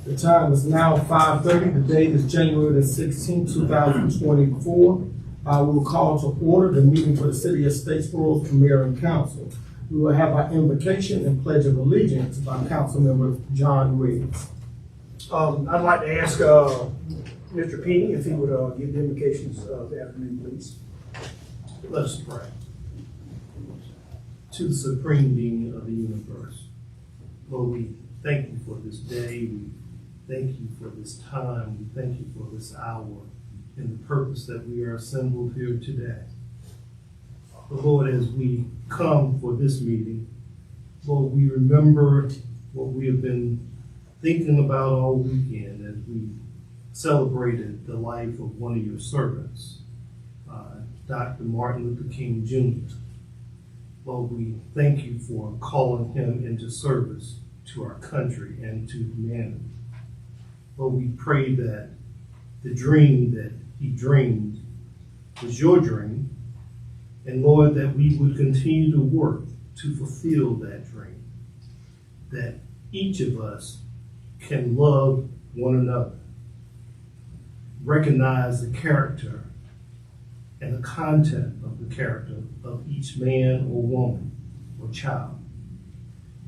The time is now 5:30. The date is January the 16th, 2024. We will call to order the meeting for the City of Statesboro Mayor and Council. We will have our invocation and pledge of allegiance by Councilmember John Riggs. I'd like to ask Mr. Penny if he would give the invocations after me, please. Let us pray. To the supreme being of the universe, Lord, we thank you for this day. We thank you for this time. We thank you for this hour and the purpose that we are assembled here today. But Lord, as we come for this meeting, Lord, we remember what we have been thinking about all weekend as we celebrated the life of one of your servants, Dr. Martin Luther King Jr. Lord, we thank you for calling him into service to our country and to humanity. Lord, we pray that the dream that he dreamed was your dream, and Lord, that we would continue to work to fulfill that dream, that each of us can love one another, recognize the character and the content of the character of each man or woman or child.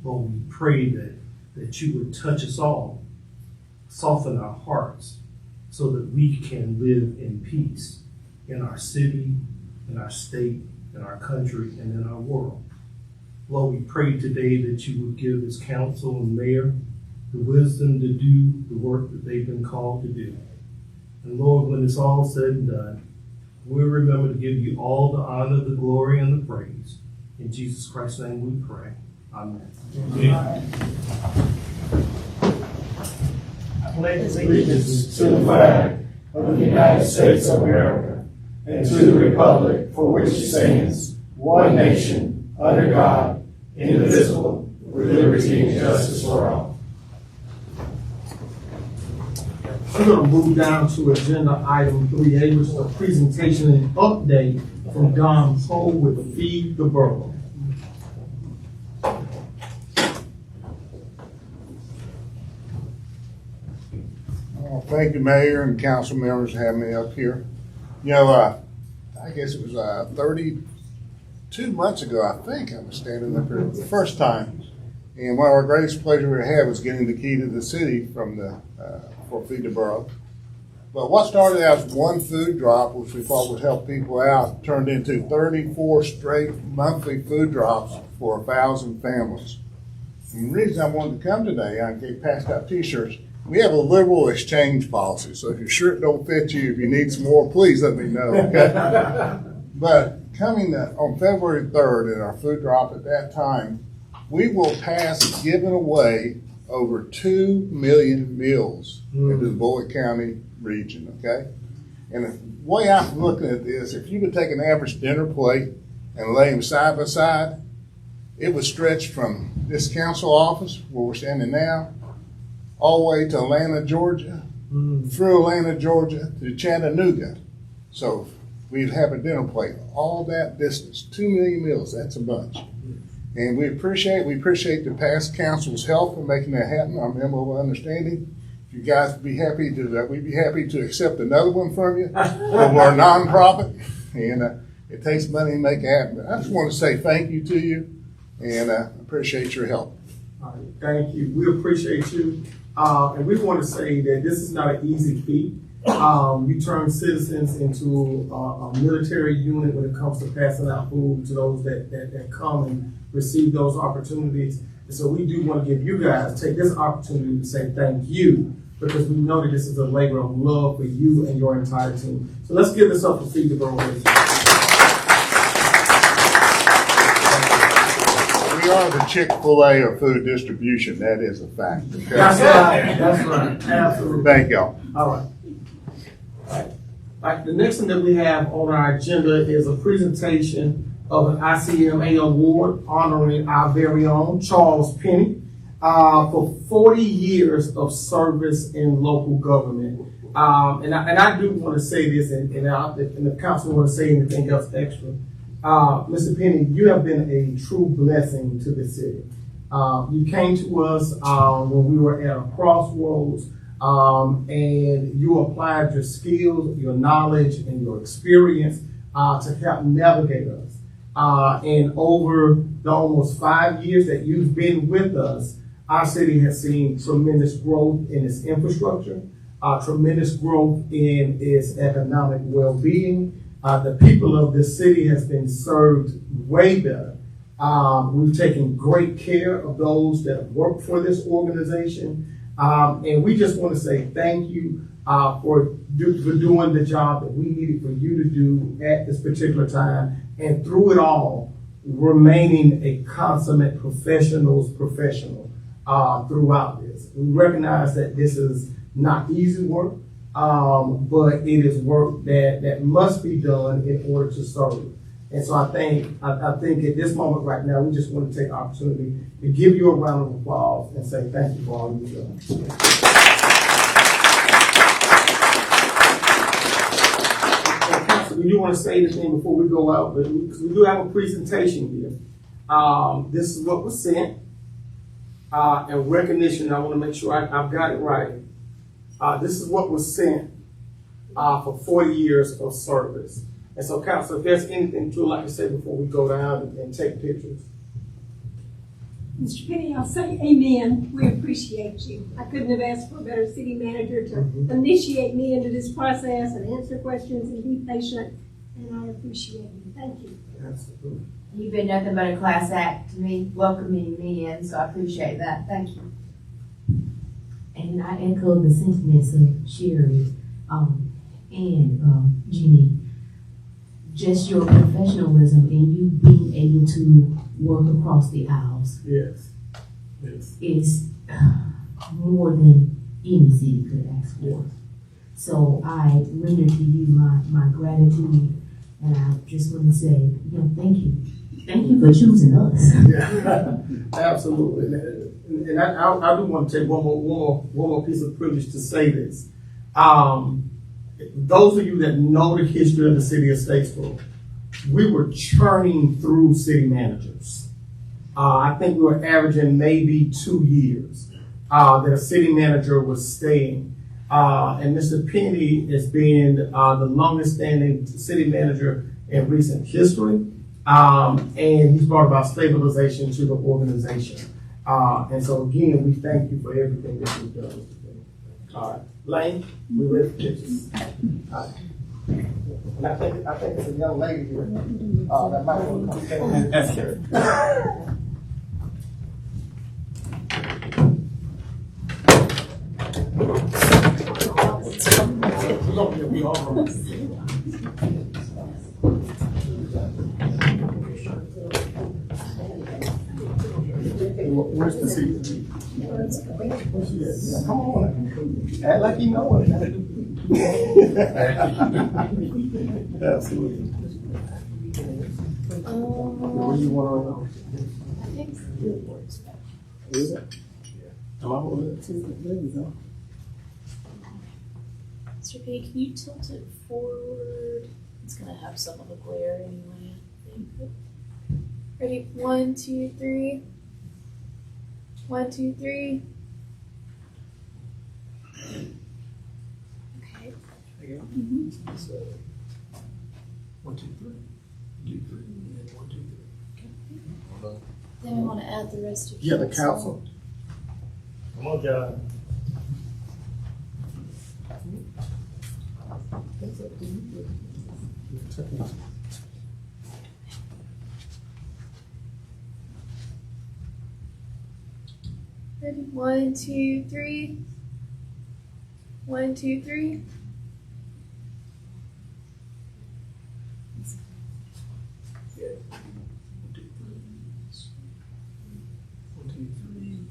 Lord, we pray that you would touch us all, soften our hearts, so that we can live in peace in our city, in our state, in our country, and in our world. Lord, we pray today that you would give this council and mayor the wisdom to do the work that they've been called to do. And Lord, when it's all said and done, we'll remember to give you all the honor, the glory, and the praise. In Jesus Christ's name we pray. Amen. Amen. I pledge Allegiance to the flag of the United States of America and to the republic for which it stands, one nation, under God, indivisible, with liberty and justice for all. We're going to move down to agenda item 3A, which is a presentation and update from Don Poe with Feed the Borough. Thank you, Mayor and council members, for having me up here. You know, I guess it was 32 months ago, I think, I was standing up here for the first time. And one of our greatest pleasures we had was getting the key to the city from for Feed the Borough. But what started out as one food drop, which we thought would help people out, turned into 34 straight monthly food drops for 1,000 families. And the reason I wanted to come today, I passed out t-shirts. We have a liberal exchange policy, so if your shirt don't fit you, if you need some more, please let me know, okay? But coming on February 3rd at our food drop at that time, we will pass giving away over 2 million meals into the Bullitt County region, okay? And the way I'm looking at this, if you would take an average dinner plate and lay them side by side, it would stretch from this council office, where we're standing now, all the way to Atlanta, Georgia, through Atlanta, Georgia, to Chattanooga. So we'd have a dinner plate, all that distance, 2 million meals, that's a bunch. And we appreciate the past council's help in making that happen, our memo of understanding. If you guys would be happy to, we'd be happy to accept another one from you. We're a nonprofit, and it takes money to make it happen. But I just want to say thank you to you, and appreciate your help. All right, thank you. We appreciate you. And we want to say that this is not an easy feat. You turn citizens into a military unit when it comes to passing out food to those that come and receive those opportunities. And so we do want to give you guys, take this opportunity to say thank you, because we know that this is a labor of love for you and your entire team. So let's give this up for Feed the Borough. We are the Chick-fil-A of food distribution. That is a fact. Okay? That's right. That's right. Absolutely. Thank y'all. All right. All right. The next thing that we have on our agenda is a presentation of an ICMA award honoring our very own Charles Penny for 40 years of service in local government. And I do want to say this, and the council want to say anything else extra. Mr. Penny, you have been a true blessing to the city. You came to us when we were at a crossroads, and you applied your skills, your knowledge, and your experience to help navigate us. And over the almost 5 years that you've been with us, our city has seen tremendous growth in its infrastructure, tremendous growth in its economic well-being. The people of this city has been served way better. We've taken great care of those that work for this organization. And we just want to say thank you for doing the job that we needed for you to do at this particular time. And through it all, remaining a consummate professional throughout this. We recognize that this is not easy work, but it is work that must be done in order to serve. And so I think at this moment right now, we just want to take the opportunity to give you a round of applause and say thank you for all you've done. We do want to say this thing before we go out, but because we do have a presentation here. This is what was sent. And recognition, I want to make sure I've got it right. This is what was sent for 40 years of service. And so, Council, if there's anything you would like to say before we go down and take pictures. Mr. Penny, I'll say amen. We appreciate you. I couldn't have asked for a better city manager to initiate me into this process and answer questions and be patient, and I appreciate you. Thank you. Absolutely. You've been nothing but a class act to me, welcoming me in, so I appreciate that. Thank you. And I echo the sentiments of Sherry and Jeannie. Just your professionalism and you being able to work across the aisles Yes. Yes. is more than any city could ask for. So I render to you my gratitude, and I just want to say, thank you. Thank you for choosing us. Yeah. Absolutely. And I do want to take one more piece of privilege to say this. Those of you that know the history of the city of Statesboro, we were churning through city managers. I think we were averaging maybe 2 years that a city manager was staying. And Mr. Penny has been the longest standing city manager in recent history. And he's brought about stabilization to the organization. And so again, we thank you for everything that you've done. All right, Lane, we ready for pictures. All right. And I think it's a young lady here that might want to come stand. We all where's the seat? Come on. Act like you know it. Absolutely. Where you want to? Is it? Am I holding it too? There we go. Mr. P, can you tilt it forward? It's gonna have some of the glare anyway, I think. Ready? 1, 2, 3. 1, 2, 3. Okay. Mm-hmm. So, 1, 2, 3. 2, 3, and 1, 2, 3. Okay. Then we want to add the rest of Yeah, the council. Come on, John. Ready? 1, 2, 3. 1, 2, 3. Yeah. 1, 2, 3. 1, 2, 3.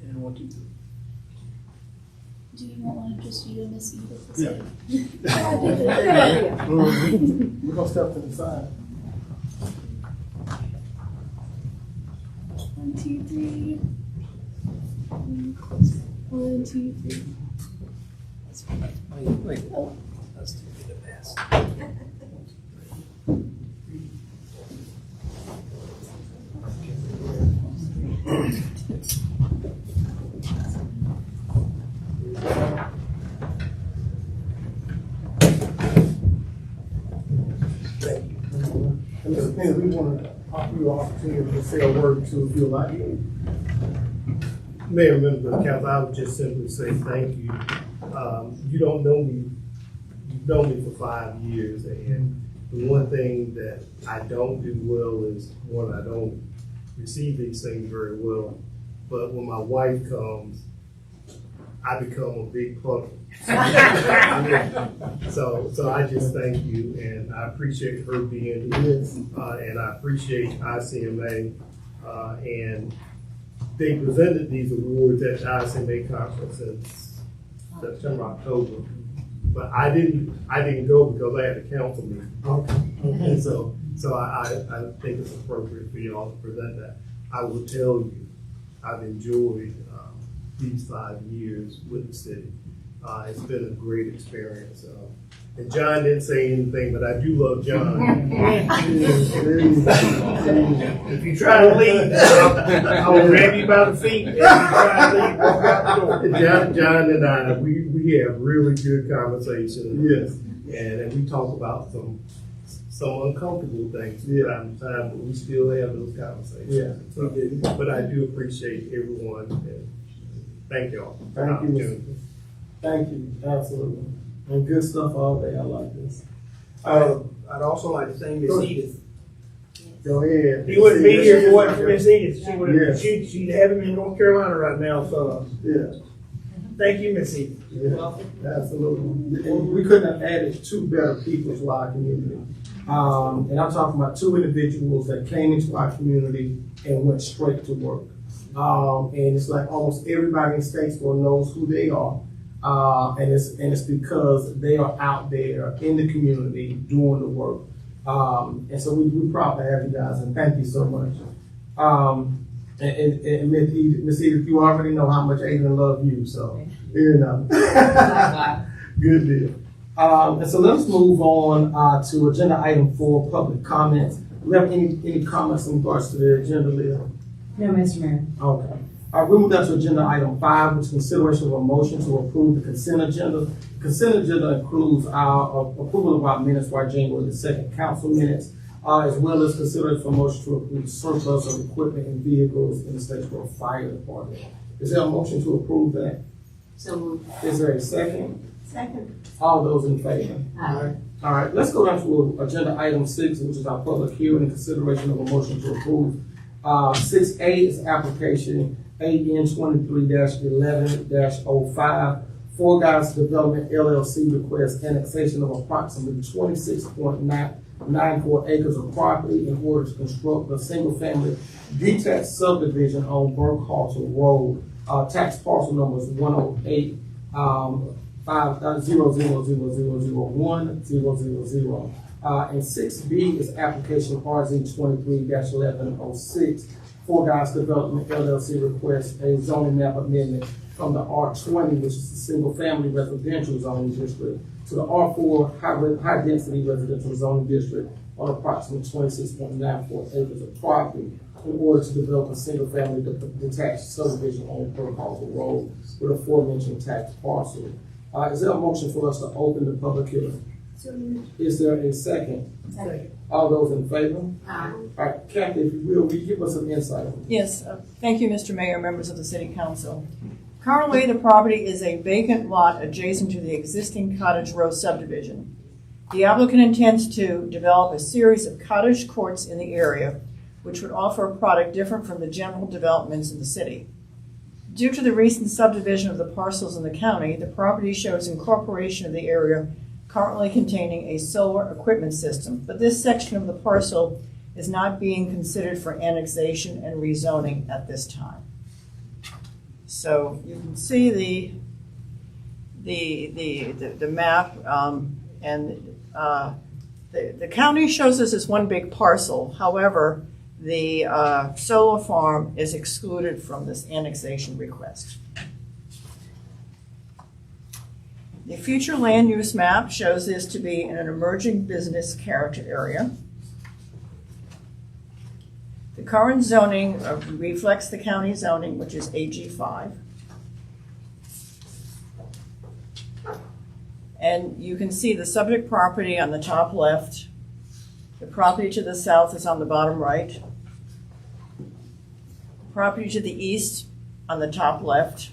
And 1, 2, 3. Do you not want to just you and Miss Edith? Yeah. We're gonna step to the side. 1, 2, 3. 1, 2, 3. Wait. Oh. Let's do the best. And Mr. Penny, we want to offer you an opportunity to say a word to if you like. Mayor, members of the council, I would just simply say thank you. You don't know me, you've known me for 5 years, and the one thing that I don't do well is, one, I don't receive these things very well, but when my wife comes, I become a big puzzle. So I just thank you, and I appreciate her being here, and I appreciate ICMA, and they presented these awards at the ICMA conference in September, October, but I didn't go because I had a council meeting. And so I think it's appropriate for y'all to present that. I will tell you, I've enjoyed these 5 years with the city. It's been a great experience. And John didn't say anything, but I do love John. If you try to leave, I will grab you by the feet. If you try to leave, walk out the door. John and I, we have really good conversations. Yes. And we talk about some uncomfortable things from time to time, but we still have those conversations. Yeah, So, we do. but I do appreciate everyone, and thank y'all. for the Thank you, opportunity. Mr. Thank you, absolutely. And good stuff all day, I like this. I'd also like to thank Miss Edith. Go ahead. He wouldn't be here if it wasn't for Miss Edith. She would Yeah. have, she'd have him in North Carolina right now, so Yeah. thank you, Miss Edith. Yeah, absolutely. And we couldn't have added 2 better people to our community. And I'm talking about 2 individuals that came into our community and went straight to work. And it's like almost everybody in Statesboro knows who they are. And it's because they are out there in the community doing the work. And so we're proud to have you guys, and thank you so much. And Miss Edith, you already know how much Adrian loves you, so you know. Good deal. And so let's move on to agenda item 4, public comments. Do we have any comments in regards to the agenda, Leah? No, Mr. Mayor. Okay. All right, we move down to agenda item 5, which is consideration of a motion to approve the consent agenda. Consent agenda includes our approval of our minutes for our January the 2nd council minutes, as well as consideration for a motion to approve the surplus of equipment and vehicles in the Statesboro Fire Department. Is there a motion to approve that? So moved. Is there a second? Second. All those in favor? Aye. All right, let's go down to agenda item 6, which is our public hearing and consideration of a motion to approve. 6A is application AN 23-11-05. Four Guys Development LLC requests annexation of approximately 26.94 acres of property in order to construct a single-family detached subdivision on Burkhalter Road. Tax parcel number is 108 500000100. And 6B is application RZ 23-1106. Four Guys Development LLC requests a zoning map amendment from the R20, which is the single-family residential zoning district, to the R4 high-density residential zoning district on approximately 26.94 acres of property in order to develop a single-family detached subdivision on Burkhalter Road with aforementioned tax parcel. Is there a motion for us to open the public hearing? So moved. Is there a second? Second. All those in favor? Aye. All right, Kathy, if you will you give us some insight on this? Yes, thank you, Mr. Mayor, members of the City Council. Currently, the property is a vacant lot adjacent to the existing Cottage Row subdivision. The applicant intends to develop a series of cottage courts in the area, which would offer a product different from the general developments in the city. Due to the recent subdivision of the parcels in the county, the property shows incorporation of the area currently containing a solar equipment system, but this section of the parcel is not being considered for annexation and rezoning at this time. So you can see the map, and the county shows this as one big parcel. However, the solar farm is excluded from this annexation request. The future land use map shows this to be in an emerging business character area. The current zoning reflects the county zoning, which is AG5. And you can see the subject property on the top left The property to the south is on the bottom right. Property to the east on the top left,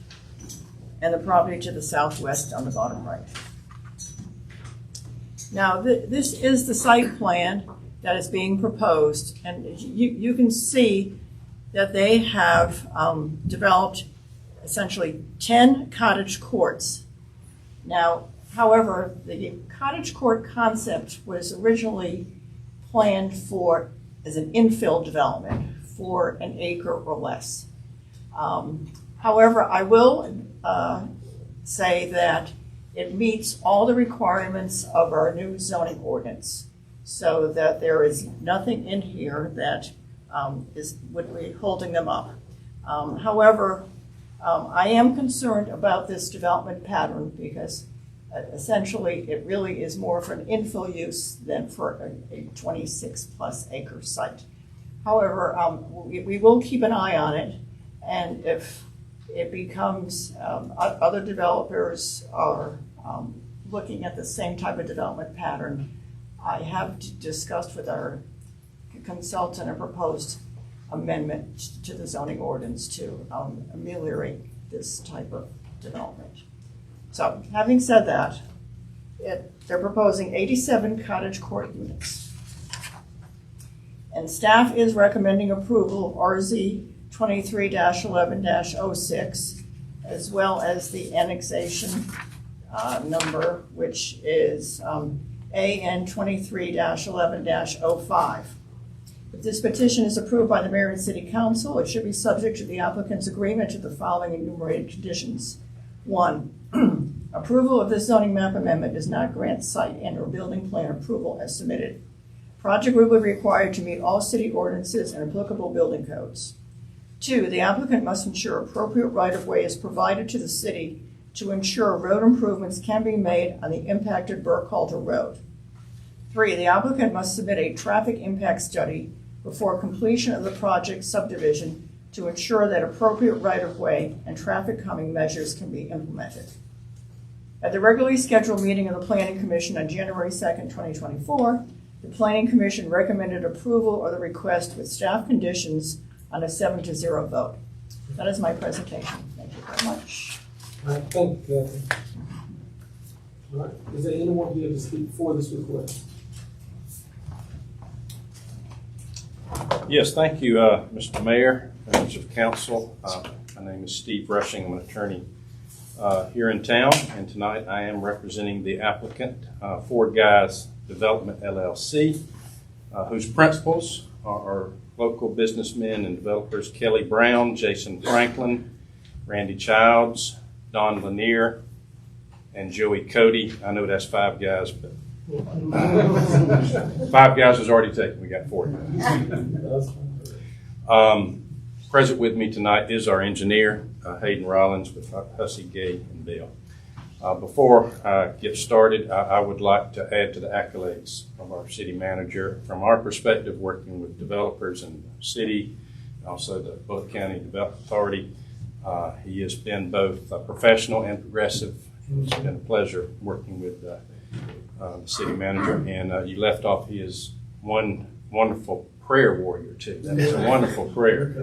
and the property to the southwest on the bottom right. Now, this is the site plan that is being proposed, and you can see that they have developed essentially 10 cottage courts. Now, however, the cottage court concept was originally planned for as an infill development for an acre or less. However, I will say that it meets all the requirements of our new zoning ordinance, so that there is nothing in here that would be holding them up. However, I am concerned about this development pattern because essentially it really is more for an infill use than for a 26-plus acre site. However, we will keep an eye on it, and if it becomes, other developers are looking at the same type of development pattern, I have discussed with our consultant a proposed amendment to the zoning ordinance to ameliorate this type of development. So, having said that, they're proposing 87 cottage court units. And staff is recommending approval of RZ 23-11-06, as well as the annexation number, which is AN 23-11-05. If this petition is approved by the mayor and city council, it should be subject to the applicant's agreement to the following enumerated conditions. 1, approval of this zoning map amendment does not grant site and or building plan approval as submitted. Project will be required to meet all city ordinances and applicable building codes. 2, the applicant must ensure appropriate right-of-way is provided to the city to ensure road improvements can be made on the impacted Burkhalter Road. 3, the applicant must submit a traffic impact study before completion of the project subdivision to ensure that appropriate right-of-way and traffic calming measures can be implemented. At the regularly scheduled meeting of the Planning Commission on January 2nd, 2024, the Planning Commission recommended approval of the request with staff conditions on a 7-0 vote. That is my presentation. Thank you very much. All right, thank you, Kathy. All right, is there anyone here to speak for this request? Yes, thank you, Mr. Mayor, members of council. My name is Steve Rushing. I'm an attorney here in town, and tonight I am representing the applicant, Ford Guys Development LLC, whose principals are local businessmen and developers Kelly Brown, Jason Franklin, Randy Childs, Don Lanier, and Joey Cody. I know that's 5 guys, but 5 guys was already taken. We got 4 guys. Present with me tonight is our engineer, Hayden Rollins with Hussey, Gay, and Bell. Before I get started, I would like to add to the accolades of our city manager. From our perspective, working with developers in the city, also the Bullitt County Development Authority, he has been both professional and progressive. It's been a pleasure working with the city manager. And you left off, he is one wonderful prayer warrior, too. That was a wonderful prayer.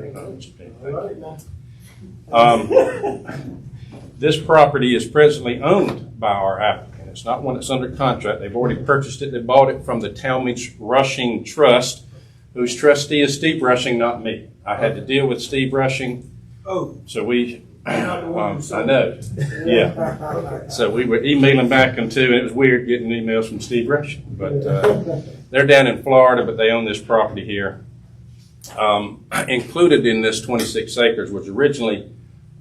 This property is presently owned by our applicant. It's not one that's under contract. They've already purchased it. They bought it from the Talmadge Rushing Trust, whose trustee is Steve Rushing, not me. I had to deal with Steve Rushing. Oh. So we, I know. Yeah. So we were emailing back and too, and it was weird getting emails from Steve Rushing. But they're down in Florida, but they own this property here. Included in this 26 acres was originally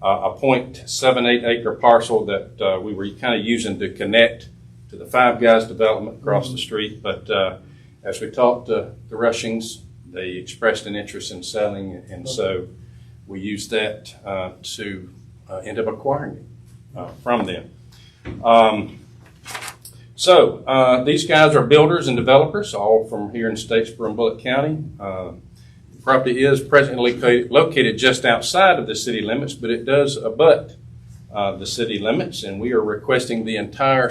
a 0.78 acre parcel that we were kind of using to connect to the 5 Guys development across the street. But as we talked to the Rushings, they expressed an interest in selling, and so we used that to end up acquiring it from them. These guys are builders and developers, all from here in Statesboro and Bullitt County. The property is presently located just outside of the city limits, but it does abut the city limits, and we are requesting the entire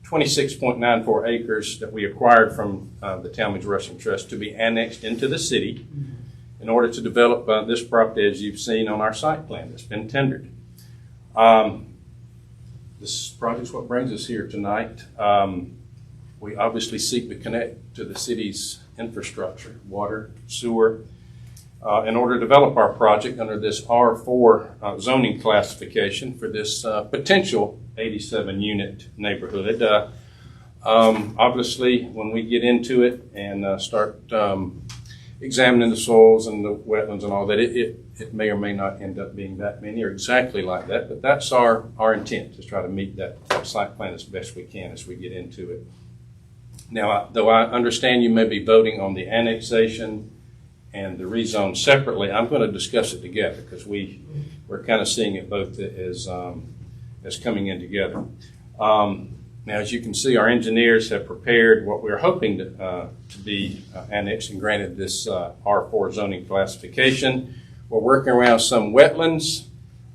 26.94 acres that we acquired from the Talmadge Rushing Trust to be annexed into the city in order to develop this property, as you've seen on our site plan that's been tendered. This project is what brings us here tonight. We obviously seek to connect to the city's infrastructure, water, sewer, in order to develop our project under this R4 zoning classification for this potential 87-unit neighborhood. Obviously, when we get into it and start examining the soils and the wetlands and all that, it may or may not end up being that many or exactly like that, but that's our intent, to try to meet that site plan as best we can as we get into it. Now, though I understand you may be voting on the annexation and the rezone separately, I'm going to discuss it together because we're kind of seeing it both as coming in together. Now, as you can see, our engineers have prepared what we're hoping to be annexed and granted this R4 zoning classification. We're working around some wetlands,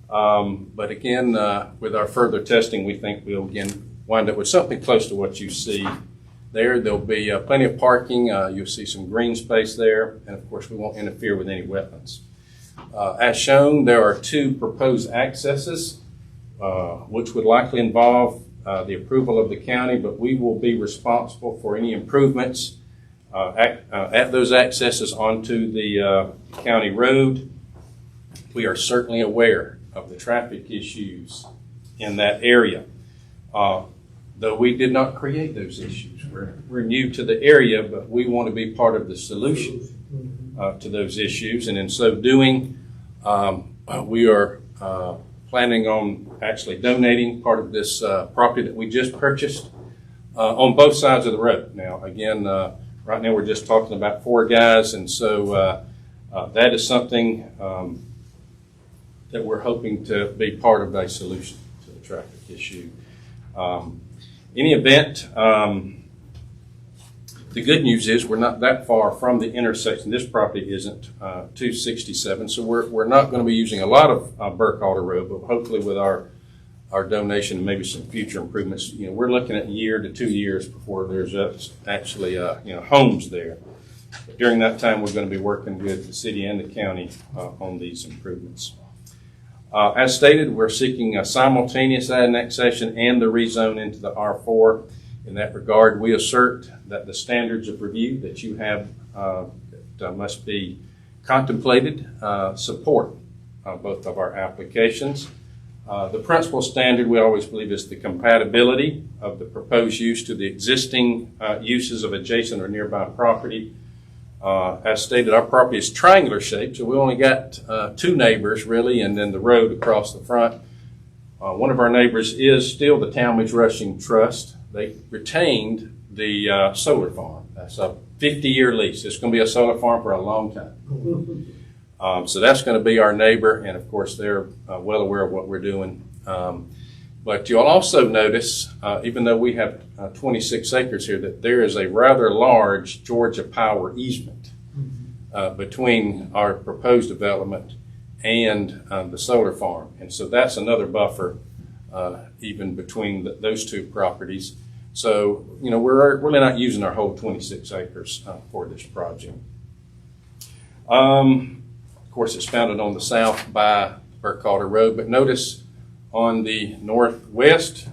but again, with our further testing, we think we'll again wind up with something close to what you see there. There'll be plenty of parking. You'll see some green space there, and of course, we won't interfere with any wetlands. As shown, there are 2 proposed accesses, which would likely involve the approval of the county, but we will be responsible for any improvements at those accesses onto the county road. We are certainly aware of the traffic issues in that area, though we did not create those issues. We're new to the area, but we want to be part of the solution to those issues, and in so doing, we are planning on actually donating part of this property that we just purchased on both sides of the road. Now, again, right now we're just talking about 4 guys, and so that is something that we're hoping to be part of a solution to the traffic issue. Any event, the good news is we're not that far from the intersection. This property isn't 267, so we're not going to be using a lot of Burkhalter Road, but hopefully with our donation and maybe some future improvements, we're looking at 1 to 2 years before there's actually homes there. But during that time, we're going to be working with the city and the county on these improvements. As stated, we're seeking a simultaneous annexation and the rezone into the R4. In that regard, we assert that the standards of review that you have that must be contemplated support both of our applications. The principal standard we always believe is the compatibility of the proposed use to the existing uses of adjacent or nearby property. As stated, our property is triangular shaped, so we only got 2 neighbors really, and then the road across the front. One of our neighbors is still the Talmadge Rushing Trust. They retained the solar farm. That's a 50-year lease. It's going to be a solar farm for a long time. So that's going to be our neighbor, and of course they're well aware of what we're doing. But you'll also notice, even though we have 26 acres here, that there is a rather large Georgia Power easement between our proposed development and the solar farm. And so that's another buffer even between those 2 properties. So, we're really not using our whole 26 acres for this project. Of course, it's founded on the south by Burkhalter Road, but notice on the northwest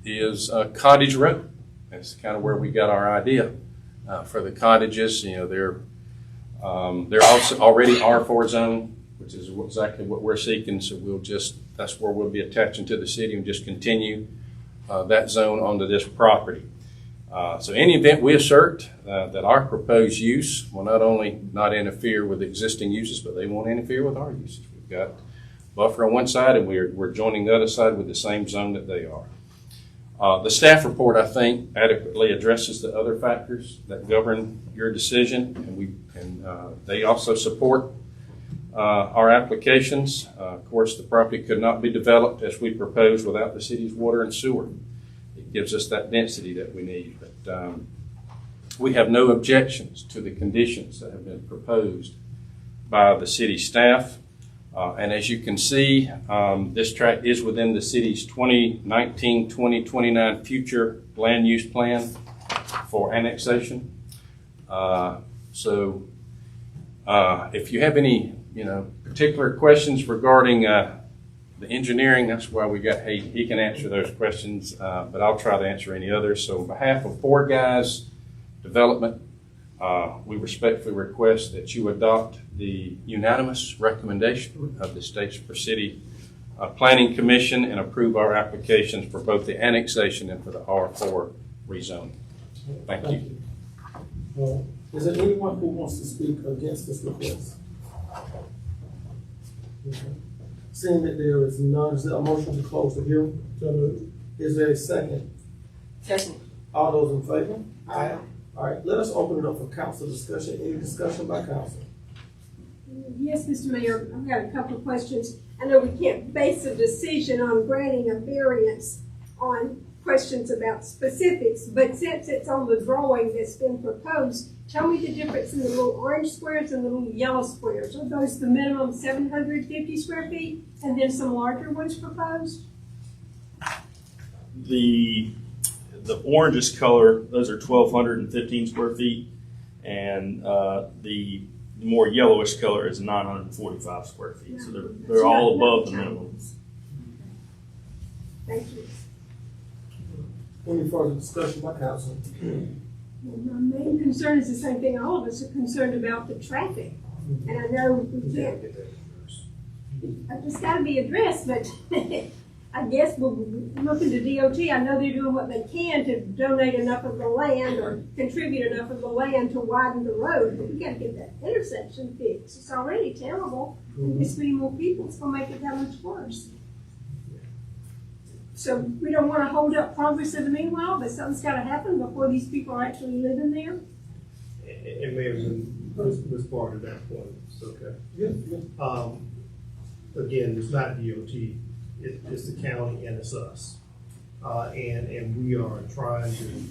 is Cottage Road. That's kind of where we got our idea for the cottages. They're also already R4 zone, which is exactly what we're seeking. So that's where we'll be attaching to the city and just continue that zone onto this property. So in any event, we assert that our proposed use will not only not interfere with existing uses, but they won't interfere with our uses. We've got buffer on one side, and we're joining the other side with the same zone that they are. The staff report, I think, adequately addresses the other factors that govern your decision, and they also support our applications. Of course, the property could not be developed as we proposed without the city's water and sewer. It gives us that density that we need. But we have no objections to the conditions that have been proposed by the city staff. And as you can see, this tract is within the city's 2019-2029 future land use plan for annexation. So if you have any, particular questions regarding the engineering, that's why we got Hayden. He can answer those questions, but I'll try to answer any others. So on behalf of Four Guys Development, we respectfully request that you adopt the unanimous recommendation of the Statesboro City Planning Commission and approve our applications for both the annexation and for the R4 rezoning. Thank you. Is there anyone who wants to speak against this request? Okay. Seeing that there is none, is there a motion to close the hearing? Is there a second? Second. All those in favor? Aye. All right, let us open it up for council discussion. Any discussion by council? Yes, Mr. Mayor, I've got a couple of questions. I know we can't base a decision on granting a variance on questions about specifics, but since it's on the drawing that's been proposed, tell me the difference in the little orange squares and the little yellow squares. Are those the minimum 750 square feet and then some larger ones proposed? The orangish color, those are 1,215 square feet, and the more yellowish color is 945 square feet. So they're all above the minimum. Thank you. Any further discussion by council? Well, my main concern is the same thing all of us are concerned about, the traffic. And I know we can't, it's got to be addressed, but I guess we'll look into DOT. I know they're doing what they can to donate enough of the land or contribute enough of the land to widen the road, but we got to get that intersection fixed. It's already terrible. And this many more people, it's going to make it that much worse. So we don't want to hold up progress in the meanwhile, but something's got to happen before these people are actually living there. And Mayor, was part of that point. It's okay. Yeah. Again, it's not DOT. It's the county and it's us. And we are trying to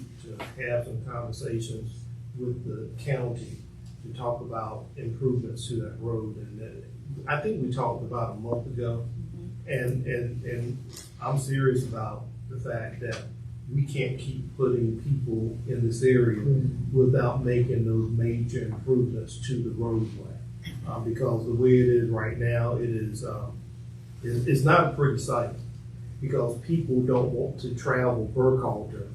have some conversations with the county to talk about improvements to that road. And I think we talked about a month ago. And I'm serious about the fact that we can't keep putting people in this area without making those major improvements to the roadway. Because the way it is right now, it's not a pretty sight, because people don't want to travel Burkhalter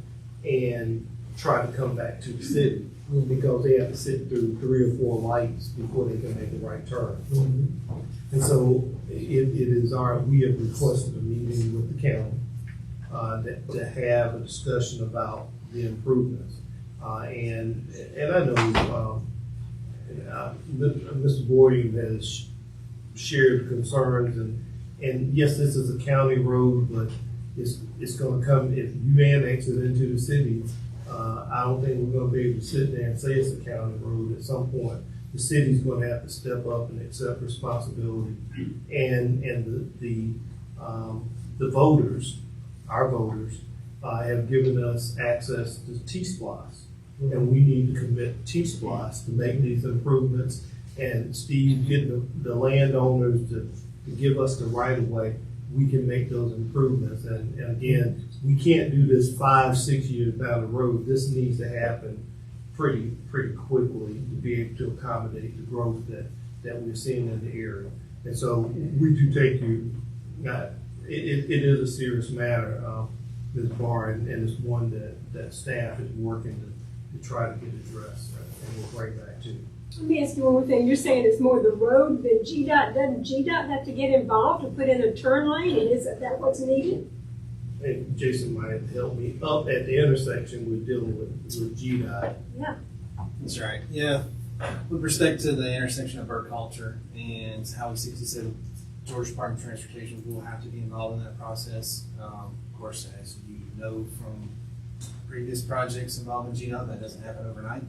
and try to come back to the city because they have to sit through 3 or 4 lights before they can make the right turn. And so we have requested a meeting with the county to have a discussion about the improvements. And I know Mr. Boyding has shared concerns, and yes, this is a county road, but it's going to come, if you annex it into the city, I don't think we're going to be able to sit there and say it's a county road. At some point, the city's going to have to step up and accept responsibility, and the voters, our voters, have given us access to T-Splosh, and we need to commit T-Splosh to make these improvements. And Steve, get the landowners to give us the right of way. We can make those improvements. And again, we can't do this 5-6 years down the road. This needs to happen pretty quickly to be able to accommodate the growth that we're seeing in the area. And so we do take you, it is a serious matter, Ms. Barr, and it's one that staff is working to try to get addressed, and we'll bring back to you. Let me ask you one more thing. You're saying it's more the road than GDOT. Doesn't GDOT have to get involved to put in a turn lane? And is that what's needed? And Jason might help me up at the intersection we're dealing with GDOT. Yeah. That's right. Yeah. With respect to the intersection of Burkhalter and Highway 67, Georgia Department of Transportation will have to be involved in that process. Of course, as you know from previous projects involving GDOT, that doesn't happen overnight.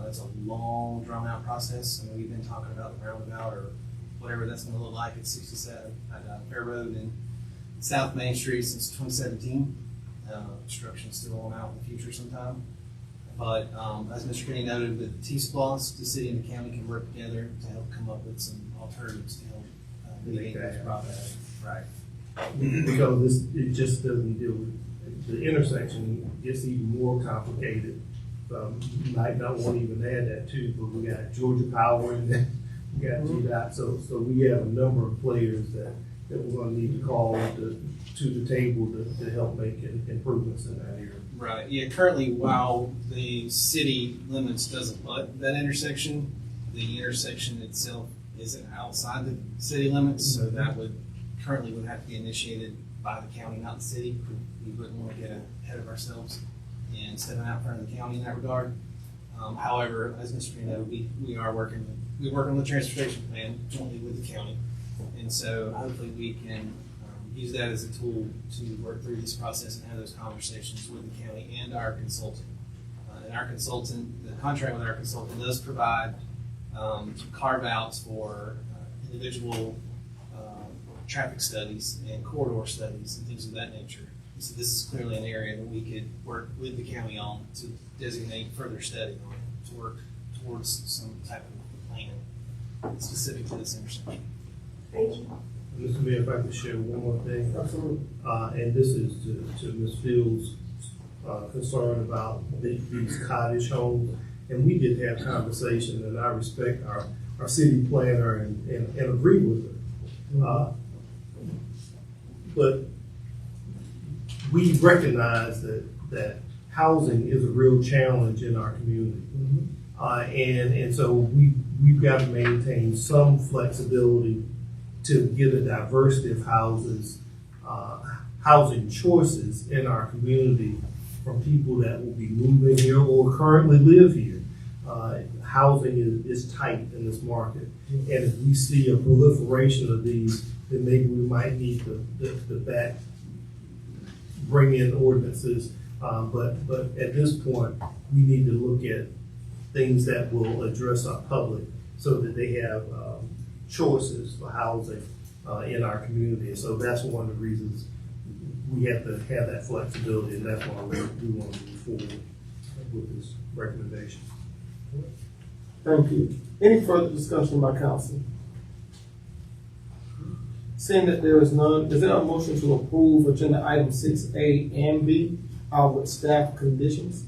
That's a long, drawn-out process. I mean, we've been talking about the roundabout or whatever that's going to look like at 67 at Fair Road and South Main Street since 2017. Construction's still on out in the future sometime. But as Mr. Kenny noted, with T-Splosh, the city and the county can work together to help come up with some alternatives to help Make that process. Right. Because it just doesn't deal with, the intersection gets even more complicated. You might not want to even add that too, but we got Georgia Power and then we got GDOT, so we have a number of players that we're gonna need to call to the table to help make improvements in that area. Right. Yeah. Currently, while the city limits doesn't abut that intersection, the intersection itself isn't outside the city limits, so that would have to be initiated by the county, not the city. We wouldn't want to get ahead of ourselves and stepping out in front of the county in that regard. However, as Mr. Green noted, we are working on the transportation plan jointly with the county, and so hopefully we can use that as a tool to work through this process and have those conversations with the county and our consultant. And our consultant, the contract with our consultant does provide some carve-outs for individual traffic studies and corridor studies and things of that nature. So this is clearly an area that we could work with the county on to designate further study on it, to work towards some type of plan specific to this intersection. Thank you. Mr. Mayor, if I could share one more thing. Absolutely. And this is to Ms. Fields' concern about these cottage homes. And we did have conversation, and I respect our city planner and agree with her. But we recognize that housing is a real challenge in our community. And so we've got to maintain some flexibility to get a diversity of housing choices in our community from people that will be moving here or currently live here. Housing is tight in this market. And if we see a proliferation of these, then maybe we might need to bring in ordinances. But at this point, we need to look at things that will address our public so that they have choices for housing in our community. And so that's one of the reasons we have to have that flexibility, and that's why we want to move forward with this recommendation. Thank you. Any further discussion by council? Seeing that there is none, is there a motion to approve agenda item 6A and B with staff conditions?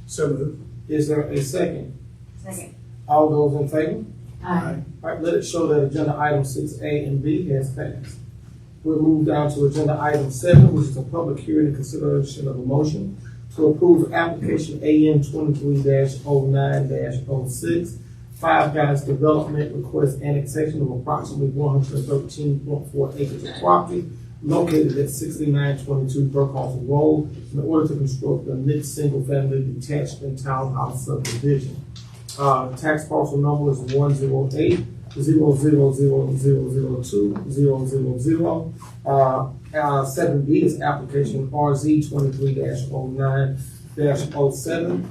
So moved. Is there a second? Second. All those in favor? Aye. All right, let it show that agenda item 6A and B has passed. We'll move down to agenda item 7, which is a public hearing and consideration of a motion to approve application AN 23-09-06, Five Guys Development request annexation of approximately 113.4 acres of property located at 6922 Burkhalter Road in order to construct a mixed single-family detached and townhouse subdivision. Tax parcel number is 108-000002000. 7B is application RZ 23-09-07.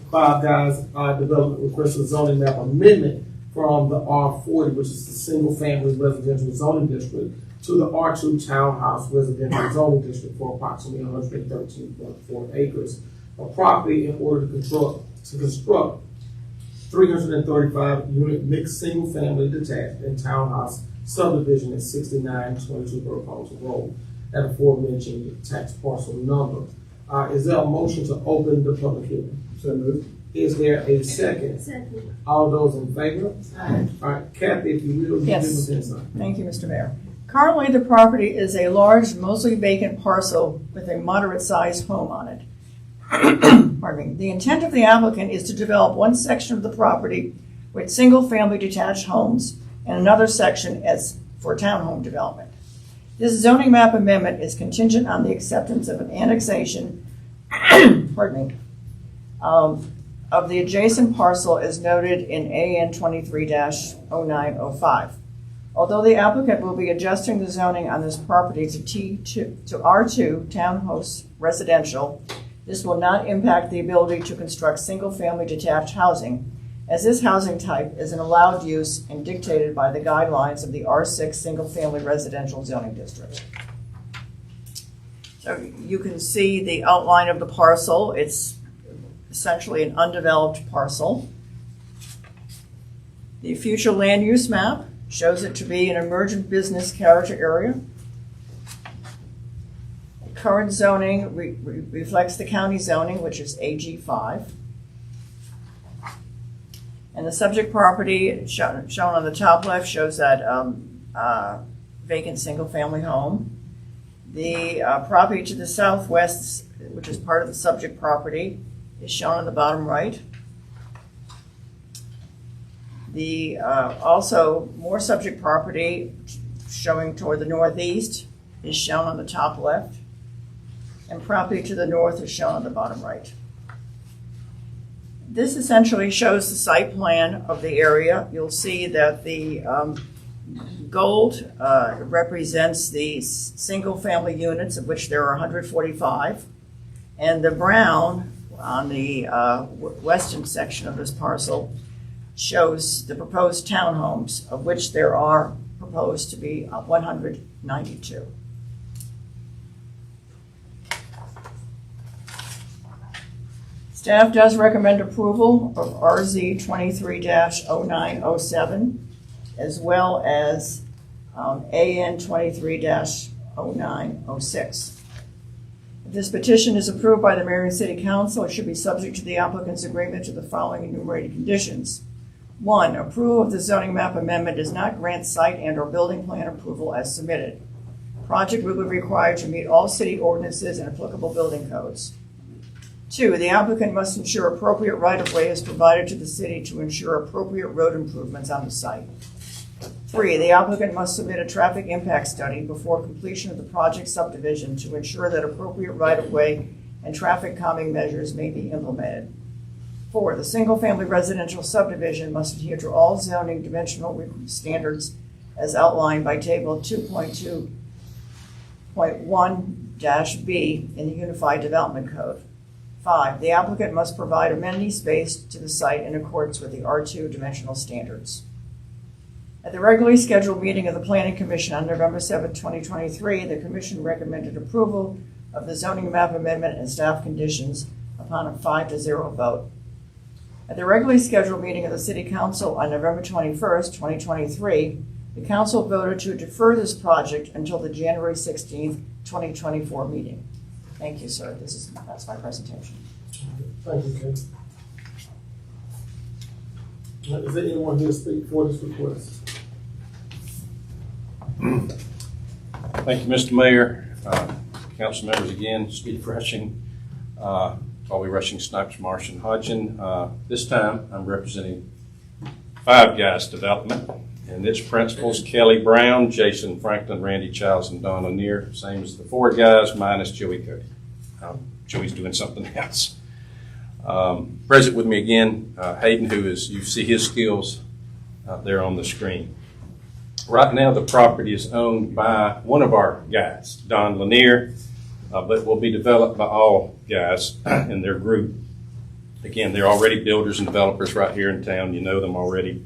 Five Guys Development requests a zoning map amendment from the R40, which is the single-family residential zoning district, to the R2 townhouse residential zoning district for approximately 113.4 acres of property in order to construct 335-unit mixed single-family detached and townhouse subdivision at 6922 Burkhalter Road at aforementioned tax parcel number. Is there a motion to open the public hearing? So moved. Is there a second? Second. All those in favor? Aye. All right, Kathy, if you will, Yes. give us insight. Thank you, Mr. Mayor. Currently, the property is a large, mostly vacant parcel with a moderate-sized home on it. Pardon me. The intent of the applicant is to develop one section of the property with single-family detached homes and another section as for townhome development. This zoning map amendment is contingent on the acceptance of an annexation, pardon me, of the adjacent parcel as noted in AN 23-0905. Although the applicant will be adjusting the zoning on this property to R2 townhouse residential, this will not impact the ability to construct single-family detached housing, as this housing type is an allowed use and dictated by the guidelines of the R6 single-family residential zoning district. So you can see the outline of the parcel. It's essentially an undeveloped parcel. The future land use map shows it to be an emergent business character area. Current zoning reflects the county zoning, which is AG5. And the subject property shown on the top left shows that vacant single-family home. The property to the southwest, which is part of the subject property, is shown on the bottom right. The also more subject property showing toward the northeast is shown on the top left, and property to the north is shown on the bottom right. This essentially shows the site plan of the area. You'll see that the gold represents the single-family units, of which there are 145, and the brown on the western section of this parcel shows the proposed townhomes, of which there are proposed to be 192. Staff does recommend approval of RZ 23-0907, as well as AN 23-0906. If this petition is approved by the Marion City Council, it should be subject to the applicant's agreement to the following enumerated conditions. 1, approval of the zoning map amendment does not grant site and/or building plan approval as submitted. Project will be required to meet all city ordinances and applicable building codes. 2, the applicant must ensure appropriate right-of-way is provided to the city to ensure appropriate road improvements on the site. 3, the applicant must submit a traffic impact study before completion of the project subdivision to ensure that appropriate right-of-way and traffic calming measures may be implemented. 4, the single-family residential subdivision must adhere to all zoning dimensional standards as outlined by Table 2.2.1-B in the Unified Development Code. 5, the applicant must provide amenity space to the site in accordance with the R2 dimensional standards. At the regularly scheduled meeting of the Planning Commission on November 7, 2023, the Commission recommended approval of the zoning map amendment and staff conditions upon a 5-0 vote. At the regularly scheduled meeting of the City Council on November 21, 2023, the Council voted to defer this project until the January 16, 2024 meeting. Thank you, sir. That's my presentation. Thank you, Kate. Is there anyone here to speak for this request? Thank you, Mr. Mayor. Council members, again, Steve Rushing, Colby Rushing, Snipes, Marsh, and Hodgin. This time, I'm representing Five Guys Development and its principals, Kelly Brown, Jason Franklin, Randy Childs, and Don Lanier. Same as the Four Guys, minus Joey Cody. Joey's doing something else. Present with me again, Hayden, who is, you see his skills out there on the screen. Right now, the property is owned by one of our guys, Don Lanier, but will be developed by all guys in their group. Again, they're already builders and developers right here in town. You know them already.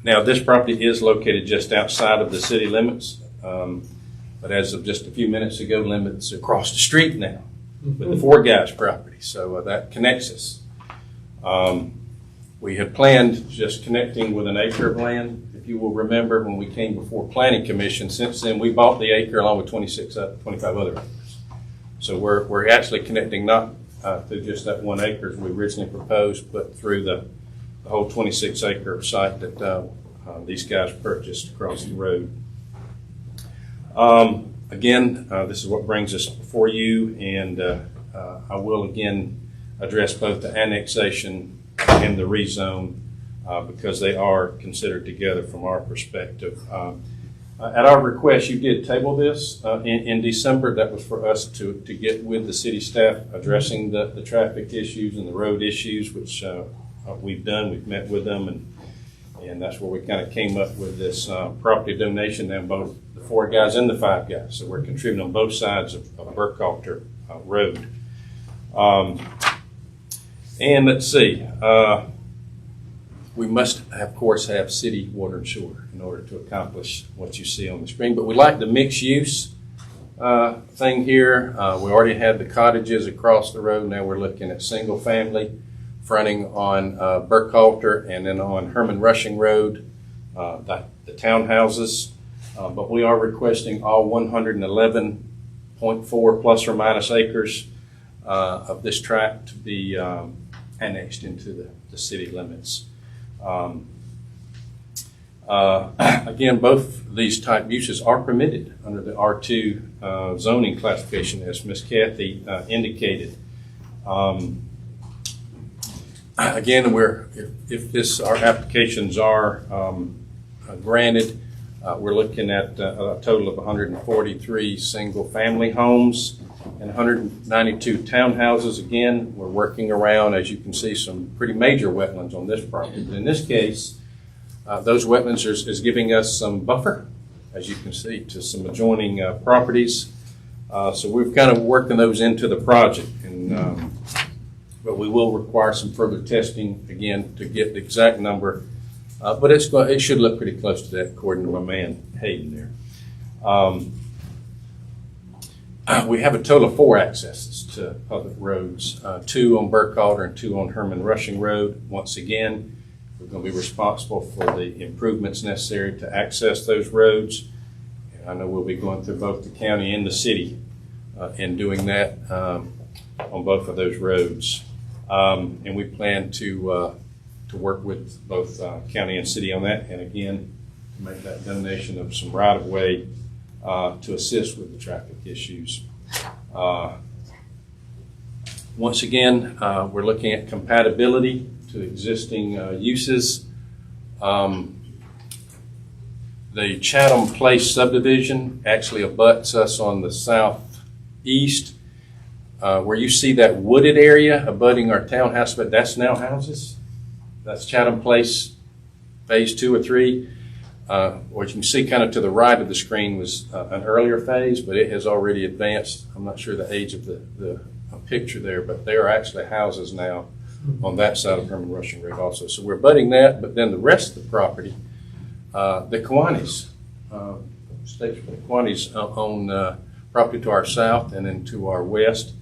Now, this property is located just outside of the city limits, but as of just a few minutes ago, limits across the street now with the Four Guys property. So that connects us. We had planned just connecting with an acre of land. If you will remember when we came before Planning Commission, since then we bought the acre along with 25 other acres. So we're actually connecting not through just that 1 acre as we originally proposed, but through the whole 26 acre site that these guys purchased across the road. Again, this is what brings us before you, and I will again address both the annexation and the rezone because they are considered together from our perspective. At our request, you did table this in December. That was for us to get with the city staff addressing the traffic issues and the road issues, which we've done. We've met with them, and that's where we kind of came up with this property donation down both the Four Guys and the Five Guys. So we're contributing on both sides of Burkhalter Road. And let's see, we must, of course, have city water and sewer in order to accomplish what you see on the screen. But we like the mixed use thing here. We already had the cottages across the road. Now we're looking at single family fronting on Burkhalter and then on Herman Rushing Road, the townhouses. But we are requesting all 111.4 plus or minus acres of this tract to be annexed into the city limits. Again, both these type uses are permitted under the R2 zoning classification, as Ms. Kathy indicated. Again, if our applications are granted, we're looking at a total of 143 single-family homes and 192 townhouses. Again, we're working around, as you can see, some pretty major wetlands on this property. But in this case, those wetlands is giving us some buffer, as you can see, to some adjoining properties. So we're kind of working those into the project, but we will require some further testing again to get the exact number. But it should look pretty close to that, according to my man Hayden there. We have a total of 4 accesses to public roads, 2 on Burkhalter and 2 on Herman Rushing Road. Once again, we're going to be responsible for the improvements necessary to access those roads. And I know we'll be going through both the county and the city in doing that on both of those roads. And we plan to work with both county and city on that, and again, to make that donation of some right-of-way to assist with the traffic issues. Once again, we're looking at compatibility to existing uses. The Chatham Place subdivision actually abuts us on the southeast. Where you see that wooded area abutting our townhouse, but that's now houses. That's Chatham Place phase 2 or 3. What you can see kind of to the right of the screen was an earlier phase, but it has already advanced. I'm not sure the age of the picture there, but there are actually houses now on that side of Herman Rushing Road also. So we're abutting that, but then the rest of the property, the Kiwanis, Kiwanis own property to our south and then to our west.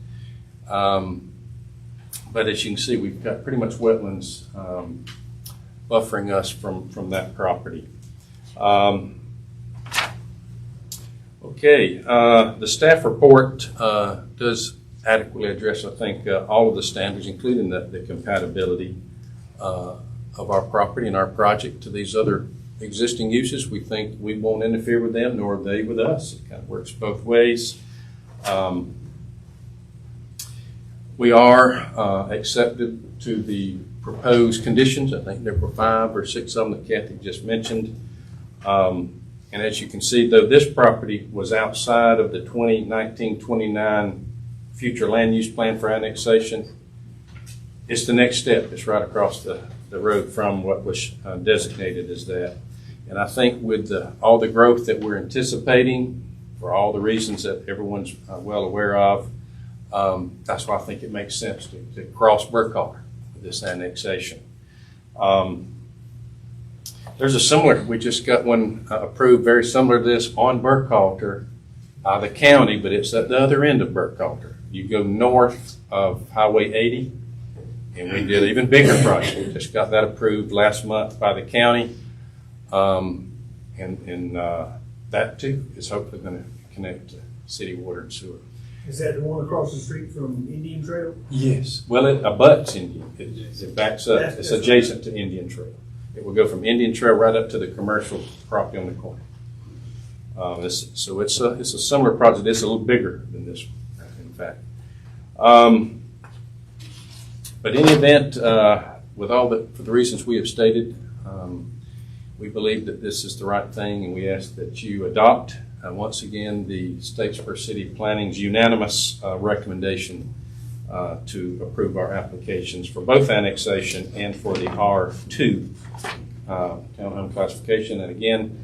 But as you can see, we've got pretty much wetlands buffering us from that property. Okay, the staff report does adequately address, I think, all of the standards, including the compatibility of our property and our project to these other existing uses. We think we won't interfere with them, nor they with us. It kind of works both ways. We are accepted to the proposed conditions. I think there were 5 or 6 of them that Kathy just mentioned. And as you can see, though this property was outside of the 2019-29 future land use plan for annexation, it's the next step. It's right across the road from what was designated as that. And I think with all the growth that we're anticipating, for all the reasons that everyone's well aware of, that's why I think it makes sense to cross Burkhalter with this annexation. There's a similar, we just got one approved very similar to this on Burkhalter, the county, but it's at the other end of Burkhalter. You go north of Highway 80, and we did an even bigger project. We just got that approved last month by the county. And that too is hopefully going to connect to city water and sewer. Is that the one across the street from Indian Trail? Yes. Well, it abuts Indian. It backs up. It's adjacent to Indian Trail. It will go from Indian Trail right up to the commercial property on the corner. So it's a similar project. It's a little bigger than this one, in fact. But in any event, with for the reasons we have stated, we believe that this is the right thing, and we ask that you adopt, once again, the Statesboro City Planning's unanimous recommendation to approve our applications for both annexation and for the R2 townhome classification. And again,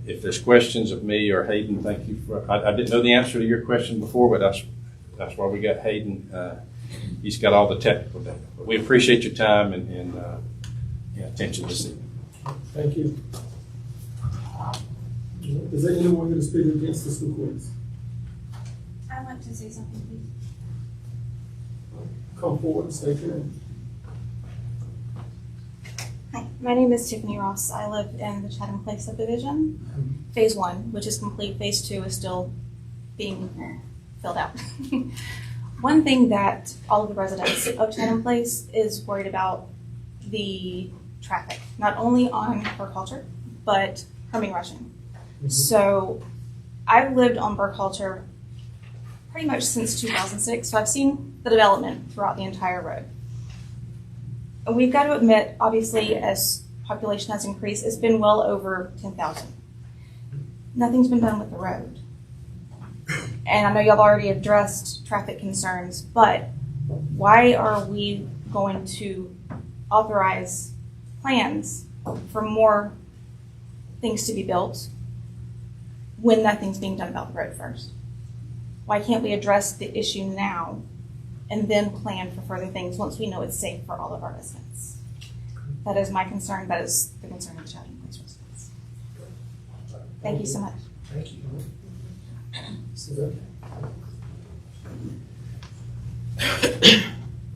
if there's questions of me or Hayden, thank you for, I didn't know the answer to your question before, but that's why we got Hayden. He's got all the technical data. But we appreciate your time and attention this evening. Thank you. Is there anyone here to speak against this request? I'd like to say something, please. Come forward and state your name. My name is Tiffany Ross. I live in the Chatham Place subdivision, phase 1, which is complete. Phase 2 is still being filled out. One thing that all of the residents of Chatham Place is worried about the traffic, not only on Burkhalter, but Herming Rushing. So I've lived on Burkhalter pretty much since 2006, so I've seen the development throughout the entire road. And we've got to admit, obviously, as population has increased, it's been well over 10,000. Nothing's been done with the road. And I know y'all already addressed traffic concerns, but why are we going to authorize plans for more things to be built when nothing's being done about the road first? Why can't we address the issue now and then plan for further things once we know it's safe for all of our residents? That is my concern. That is the concern of Chatham Place residents. Thank you so much. Thank you.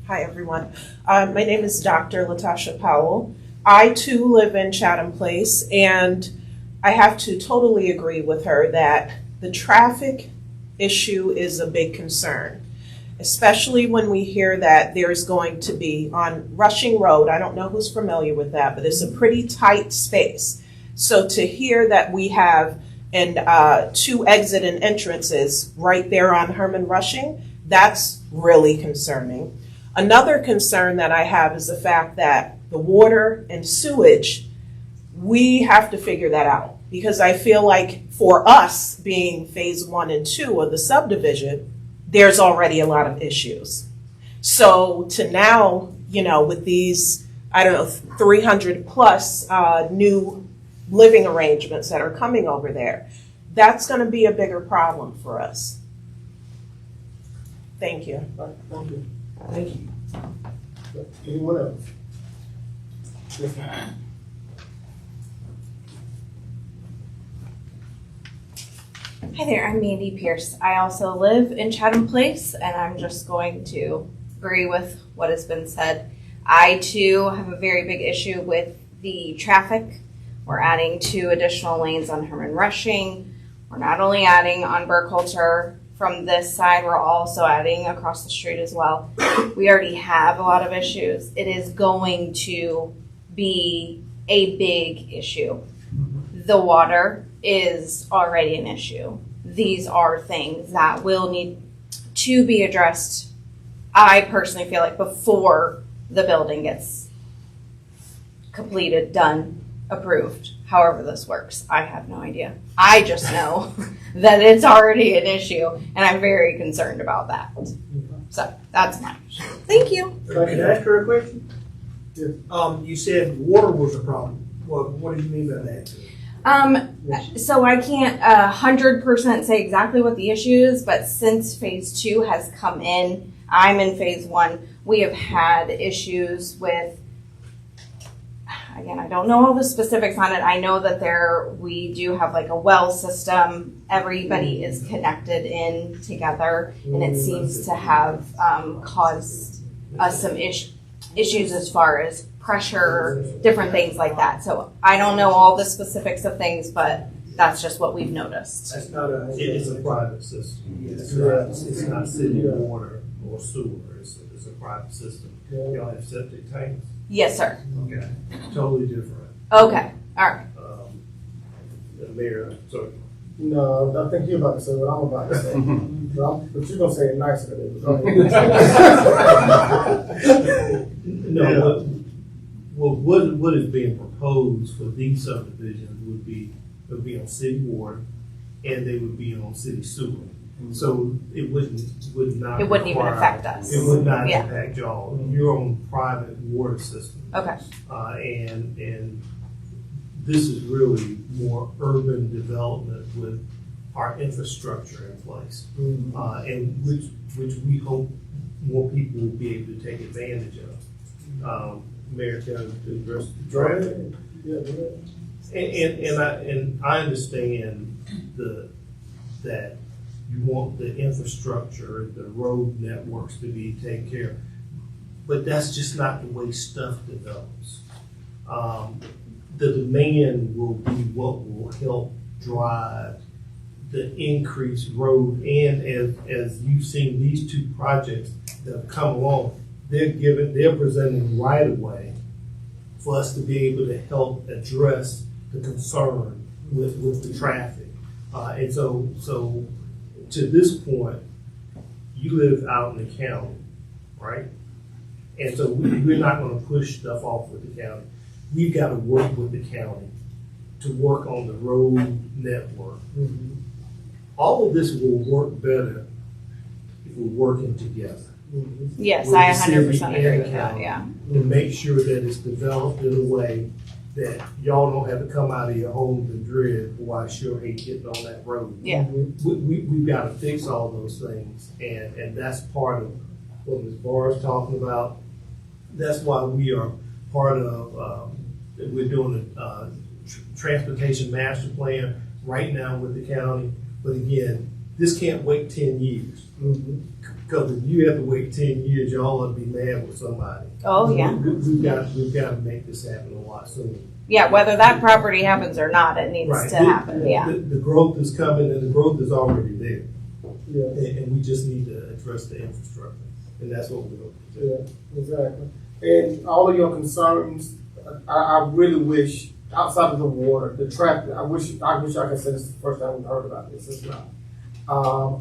Hi, everyone. My name is Dr. Latasha Powell. I, too, live in Chatham Place, and I have to totally agree with her that the traffic issue is a big concern, especially when we hear that there's going to be on Rushing Road. I don't know who's familiar with that, but it's a pretty tight space. So to hear that we have two exit and entrances right there on Herming Rushing, that's really concerning. Another concern that I have is the fact that the water and sewage, we have to figure that out, because I feel like for us being phase 1 and 2 of the subdivision, there's already a lot of issues. So to now, with these, 300 plus new living arrangements that are coming over there, that's going to be a bigger problem for us. Thank you. Thank you. Thank you. Anyone else? Yes, ma'am. Hi there, I'm Mandy Pierce. I also live in Chatham Place, and I'm just going to agree with what has been said. I too have a very big issue with the traffic. We're adding 2 additional lanes on Herming Rushing. We're not only adding on Burkhalter from this side, we're also adding across the street as well. We already have a lot of issues. It is going to be a big issue. The water is already an issue. These are things that will need to be addressed, I personally feel like, before the building gets completed, done, approved. However this works, I have no idea. I just know that it's already an issue, and I'm very concerned about that. So that's my issue. Thank you. Can I ask her a question? Yes. You said water was a problem. What do you mean by that? So I can't 100% say exactly what the issue is, but since phase 2 has come in, I'm in phase 1, we have had issues with, again, I don't know all the specifics on it. I know that we do have like a well system. Everybody is connected in together, and it seems to have caused us some issues as far as pressure, different things like that. So I don't know all the specifics of things, but that's just what we've noticed. That's not a. It's a private system. It's not city water or sewer. It's a private system. Y'all have septic tanks? Yes, sir. Okay. Totally different. Okay. All right. The mayor, sorry. No, I think you're about to say what I'm about to say. But you're going to say it nicer than it. No, what is being proposed for these subdivisions would be on city water, and they would be on city sewer. So it would not. It wouldn't even affect us. It would not impact y'all. You're on private water system. Okay. And this is really more urban development with our infrastructure in place, and which we hope more people will be able to take advantage of. Mayor, can I address the traffic? And I understand that you want the infrastructure, the road networks to be taken care of, but that's just not the way stuff develops. the demand will be what will help drive the increased growth. And as you've seen these two projects that have come along, they're presenting right away for us to be able to help address the concern with the traffic. And so to this point, you live out in the county, right? And so we're not gonna push stuff off with the county. We've got to work with the county to work on the road network. All of this will work better if we're working together. Yes, with I the 100% city agree and with that, county yeah. To make sure that it's developed in a way that y'all don't have to come out of your homes and dread, boy, I sure hate getting on that road. Yeah. We've got to fix all those things, and that's part of what Ms. Barr is talking about. That's why we are part of, we're doing a transportation master plan right now with the county. But again, this can't wait 10 years. Because if you have to wait 10 years, y'all ought to be mad with somebody. Oh, yeah. We've got to make this happen a lot sooner. Yeah, whether that property happens or not, it needs Right. to happen, yeah. The growth is coming, and the growth is already there. Yeah. And we just need to address the infrastructure. And that's what we're doing. Yeah, exactly. And all of your concerns, I really wish, outside of the water, the traffic, I wish I could say this is the first time we've heard about this. It's not.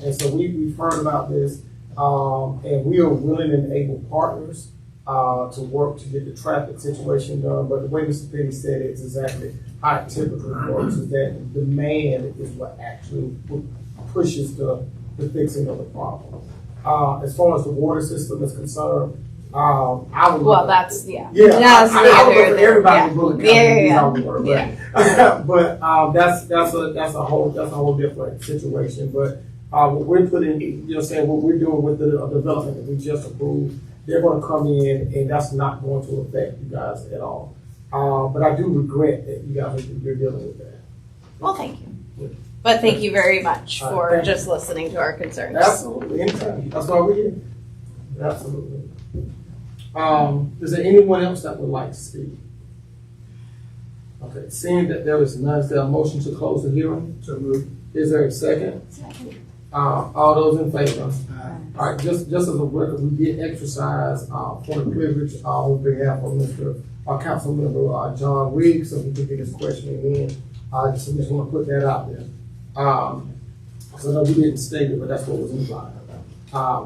And so we've heard about this, and we are willing and able partners to work to get the traffic situation done. But the way Mr. Petty said it is exactly how it typically works, is that demand is what actually pushes the fixing of the problem. As far as the water system is concerned, I would. Well, that's, yeah. Yeah, That's I would neither look at there, everybody yeah. in Bullock Yeah, County. yeah, I would work, yeah. but that's a whole different situation. But what we're putting, you know, saying what we're doing with the development that we just approved, they're going to come in, and that's not going to affect you guys at all. But I do regret that you guys you're dealing with that. Well, thank you. But thank you very much for thank just listening to our concerns. Absolutely, anytime. That's why we're here. Absolutely. Is there anyone else that would like to speak? Okay, seeing that there is none, is there a motion to close the hearing? So moved. Is there a second? Second. All those in favor? All right, just as a record, we did exercise for the privilege on behalf of Mr. Councilmember John Riggs, so he could get his questioning in. I just want to put that out there. So no, we didn't state it, but that's what was implied.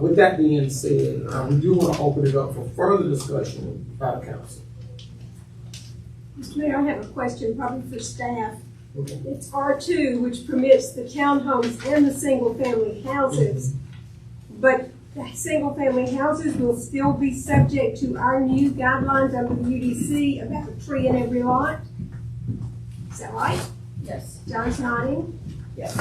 With that being said, we do want to open it up for further discussion by the council. Mr. Mayor, I have a question probably for staff. Okay. It's R2, which permits the townhomes and the single-family houses. But the single-family houses will still be subject to our new guidelines under the UDC about a tree in every lot. Is that right? Yes. John's nodding. Yes.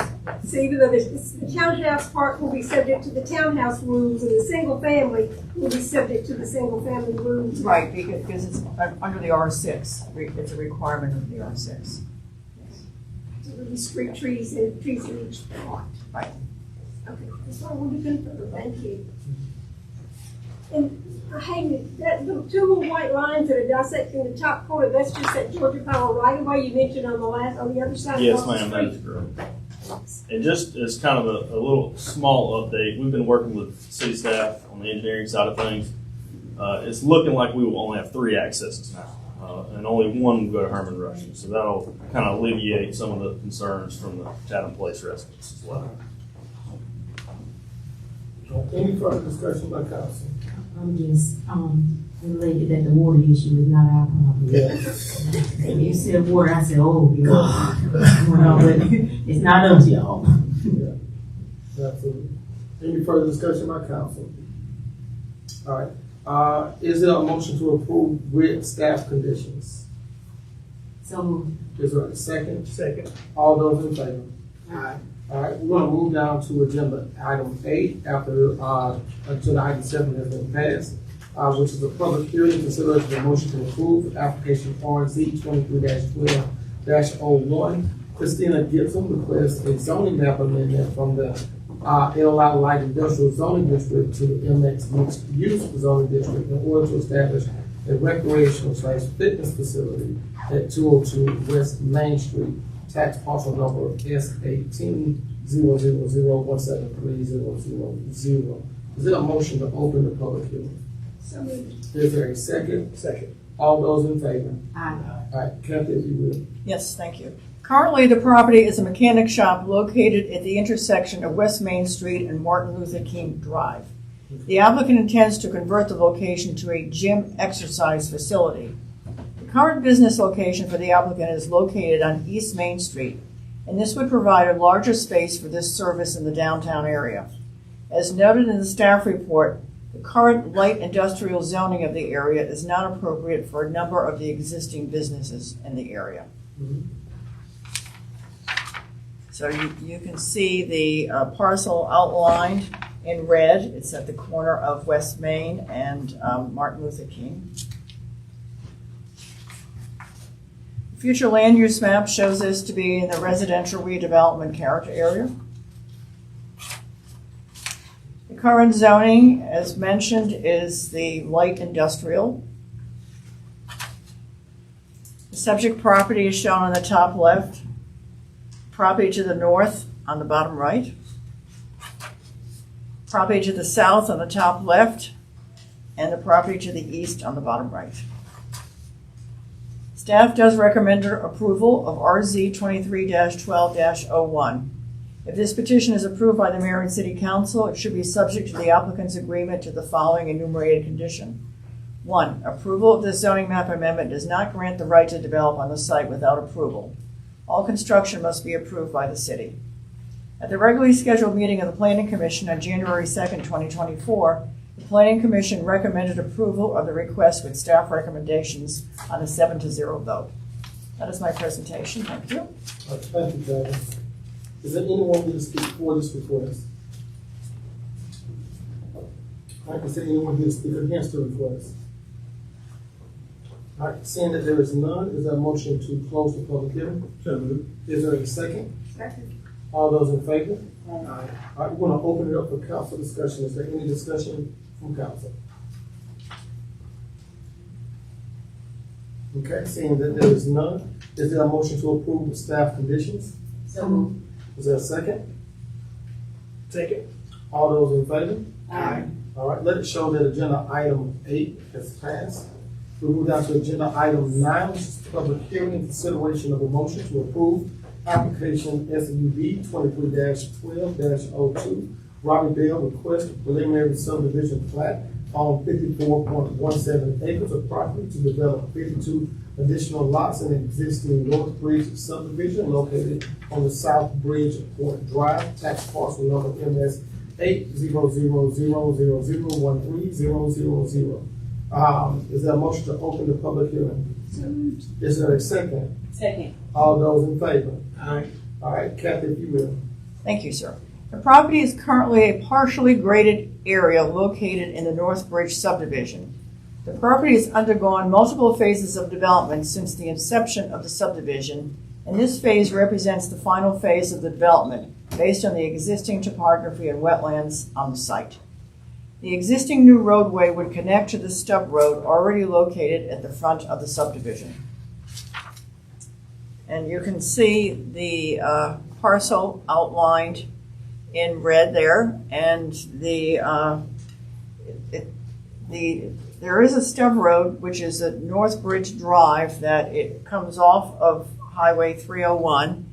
So even though the townhouse part will be subject to the townhouse rules, and the single family will be subject to the single family rules. Right, because it's under the R6, it's a requirement of the R6. So there'll be street trees and trees in each lot. Right. Okay, that's what I wanted to confirm, thank you. And I hate it, the two little white lines that are dissecting the top corner, that's just that Georgia Power right away you mentioned on the other side Yes, of the ma'am, that street. is correct. And just as kind of a little small update, we've been working with city staff on the engineering side of things. It's looking like we will only have 3 accesses now, and only one will go to Herman Rushing. So that'll kind of alleviate some of the concerns from the Chatham Place residents as well. Any further discussion by council? I'm just, related that the water issue is not our problem. And you said water, I said, oh, God. Well, but it's not us, y'all. Yeah, absolutely. Any further discussion by council? All right, is there a motion to approve with staff conditions? So, Is there a second? Second. All those in favor? Aye. All right, we're gonna move down to agenda item 8 after, agenda item 7 has been passed, which is a public hearing, consideration of motion to approve application RZ 23-12-01. Christina Gibson requests a zoning map amendment from the L.I. Light Industrial Zoning District to the MX Mixed Use Zoning District in order to establish a recreational/fitness facility at 202 West Main Street, tax parcel number S18-000-173-000. Is there a motion to open the public hearing? So moved. Is there a second? Second. All those in favor? Aye. All right, Kathy, if you will. Yes, thank you. Currently, the property is a mechanic shop located at the intersection of West Main Street and Martin Luther King Drive. The applicant intends to convert the location to a gym exercise facility. The current business location for the applicant is located on East Main Street, and this would provide a larger space for this service in the downtown area. As noted in the staff report, the current light industrial zoning of the area is not appropriate for a number of the existing businesses in the area. So you can see the parcel outlined in red. It's at the corner of West Main and Martin Luther King. Future land use map shows this to be in the residential redevelopment character area. The current zoning, as mentioned, is the light industrial. The subject property is shown on the top left. Property to the north on the bottom right. Property to the south on the top left, and the property to the east on the bottom right. Staff does recommend approval of RZ 23-12-01. If this petition is approved by the mayor and city council, it should be subject to the applicant's agreement to the following enumerated condition. 1, approval of this zoning map amendment does not grant the right to develop on the site without approval. All construction must be approved by the city. At the regularly scheduled meeting of the Planning Commission on January 2nd, 2024, the Planning Commission recommended approval of the request with staff recommendations on a 7-0 vote. That is my presentation. Thank you. Thank you, Travis. Is there anyone here to speak for this request? All right, is there anyone here to speak against the request? All right, seeing that there is none, is there a motion to close the public hearing? So moved. Is there a second? Second. All those in favor? Aye. All right, we're gonna open it up for council discussion. Is there any discussion from council? Okay, seeing that there is none, is there a motion to approve the staff conditions? So moved. Is there a second? Second. All those in favor? Aye. All right, let it show that agenda item 8 has passed. We move down to agenda item 9, which is public hearing and consideration of a motion to approve application SUB 23-12-02. Robbie Bell request a preliminary subdivision plat on 54.17 acres of property to develop 52 additional lots in existing North Bridge subdivision located on the South Bridge Port Drive, tax parcel number MS 8000000130000. Is there a motion to open the public hearing? So moved. Is there a second? Second. All those in favor? Aye. All right, Kathy, if you will. Thank you, sir. The property is currently a partially graded area located in the North Bridge subdivision. The property has undergone multiple phases of development since the inception of the subdivision, and this phase represents the final phase of the development based on the existing topography and wetlands on the site. The existing new roadway would connect to the stub road already located at the front of the subdivision. And you can see the parcel outlined in red there, and there is a stub road, which is at North Bridge Drive, that it comes off of Highway 301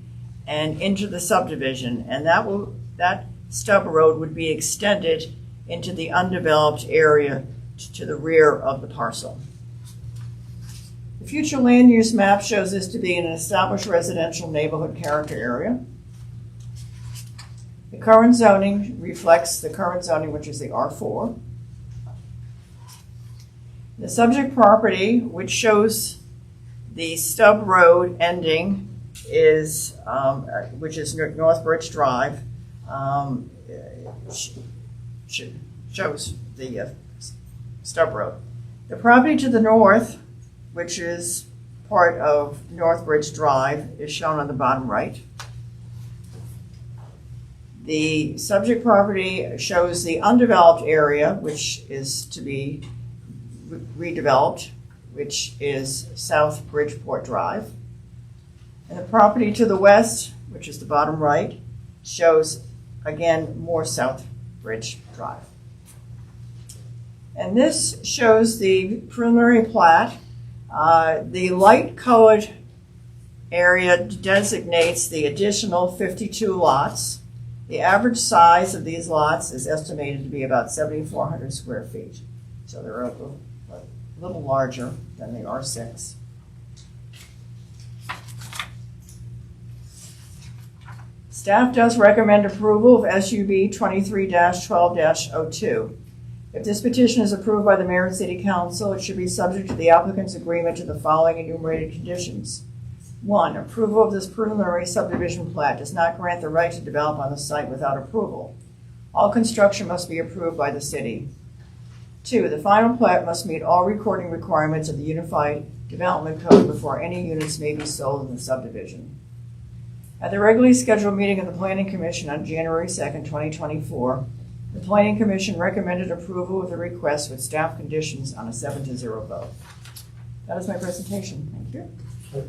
and into the subdivision, and that stub road would be extended into the undeveloped area to the rear of the parcel. The future land use map shows this to be an established residential neighborhood character area. The current zoning reflects the current zoning, which is the R4. The subject property, which shows the stub road ending, is which is North Bridge Drive, shows the stub road. The property to the north, which is part of North Bridge Drive, is shown on the bottom right. The subject property shows the undeveloped area, which is to be redeveloped, which is South Bridgeport Drive. And the property to the west, which is the bottom right, shows, again, more South Bridge Drive. And this shows the preliminary plat. The light-colored area designates the additional 52 lots. The average size of these lots is estimated to be about 7,400 square feet. So they're a little larger than the R6. Staff does recommend approval of SUB 23-12-02. If this petition is approved by the mayor and city council, it should be subject to the applicant's agreement to the following enumerated conditions. 1, approval of this preliminary subdivision plat does not grant the right to develop on the site without approval. All construction must be approved by the city. 2, the final plat must meet all recording requirements of the Unified Development Code before any units may be sold in the subdivision. At the regularly scheduled meeting of the Planning Commission on January 2nd, 2024, the Planning Commission recommended approval of the request with staff conditions on a 7-0 vote. That is my presentation. Thank you.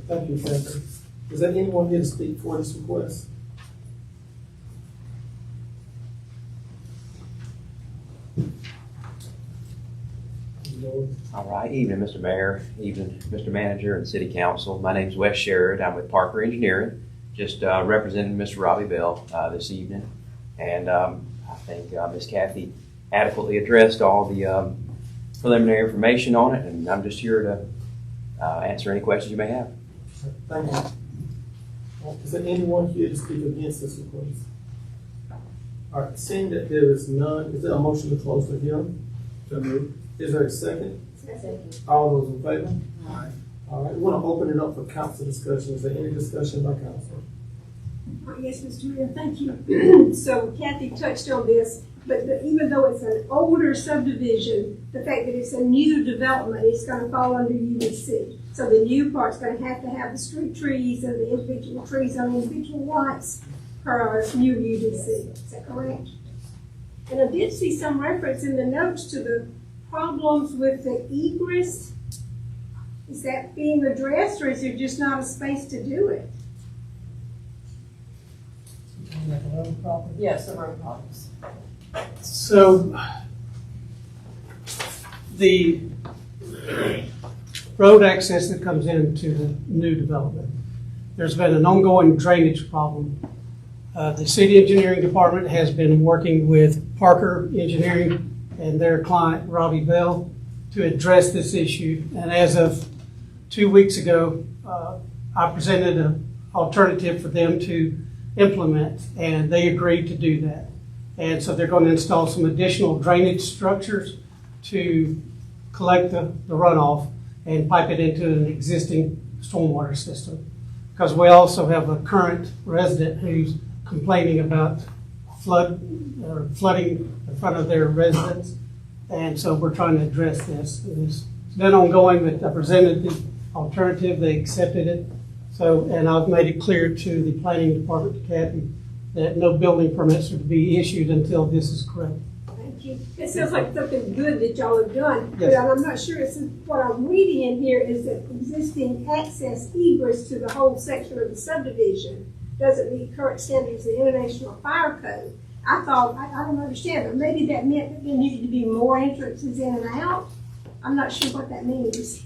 Thank you, Sandra. Is there anyone here to speak for this request? All right, evening, Mr. Mayor, evening, Mr. Manager and City Council. My name's Wes Sherrod. I'm with Parker Engineering, just representing Mr. Robbie Bell this evening. And I think Ms. Kathy adequately addressed all the preliminary information on it, and I'm just here to answer any questions you may have. Thank you. Is there anyone here to speak against this request? All right, seeing that there is none, is there a motion to close the hearing? So moved. Is there a second? Second. All those in favor? Aye. All right, we want to open it up for council discussion. Is there any discussion by council? Yes, Mr. Mayor, thank you. So Kathy touched on this, but even though it's an older subdivision, the fact that it's a new development, it's going to fall under UDC. So the new part's going to have the street trees and the individual trees on individual lots per new UDC. Is that correct? And I did see some reference in the notes to the problems with the egress. Is that being addressed, or is there just not a space to do it? Yes, the road problems. So the road access that comes into the new development, there's been an ongoing drainage problem. The city engineering department has been working with Parker Engineering and their client, Robbie Bell, to address this issue. And as of 2 weeks ago, I presented an alternative for them to implement, and they agreed to do that. And so they're going to install some additional drainage structures to collect the runoff and pipe it into an existing stormwater system. Because we also have a current resident who's complaining about flooding in front of their residence. And so we're trying to address this. It's been ongoing, but I presented the alternative, they accepted it. So, and I've made it clear to the planning department, to Kathy, that no building permits are to be issued until this is correct. Thank you. It sounds like something good that y'all have done, Yes. but I'm not sure. What I'm reading in here is that existing access egress to the whole section of the subdivision doesn't meet current standards of the International Fire Code. I thought, I don't understand, but maybe that meant that there needed to be more entrances in and out. I'm not sure what that means.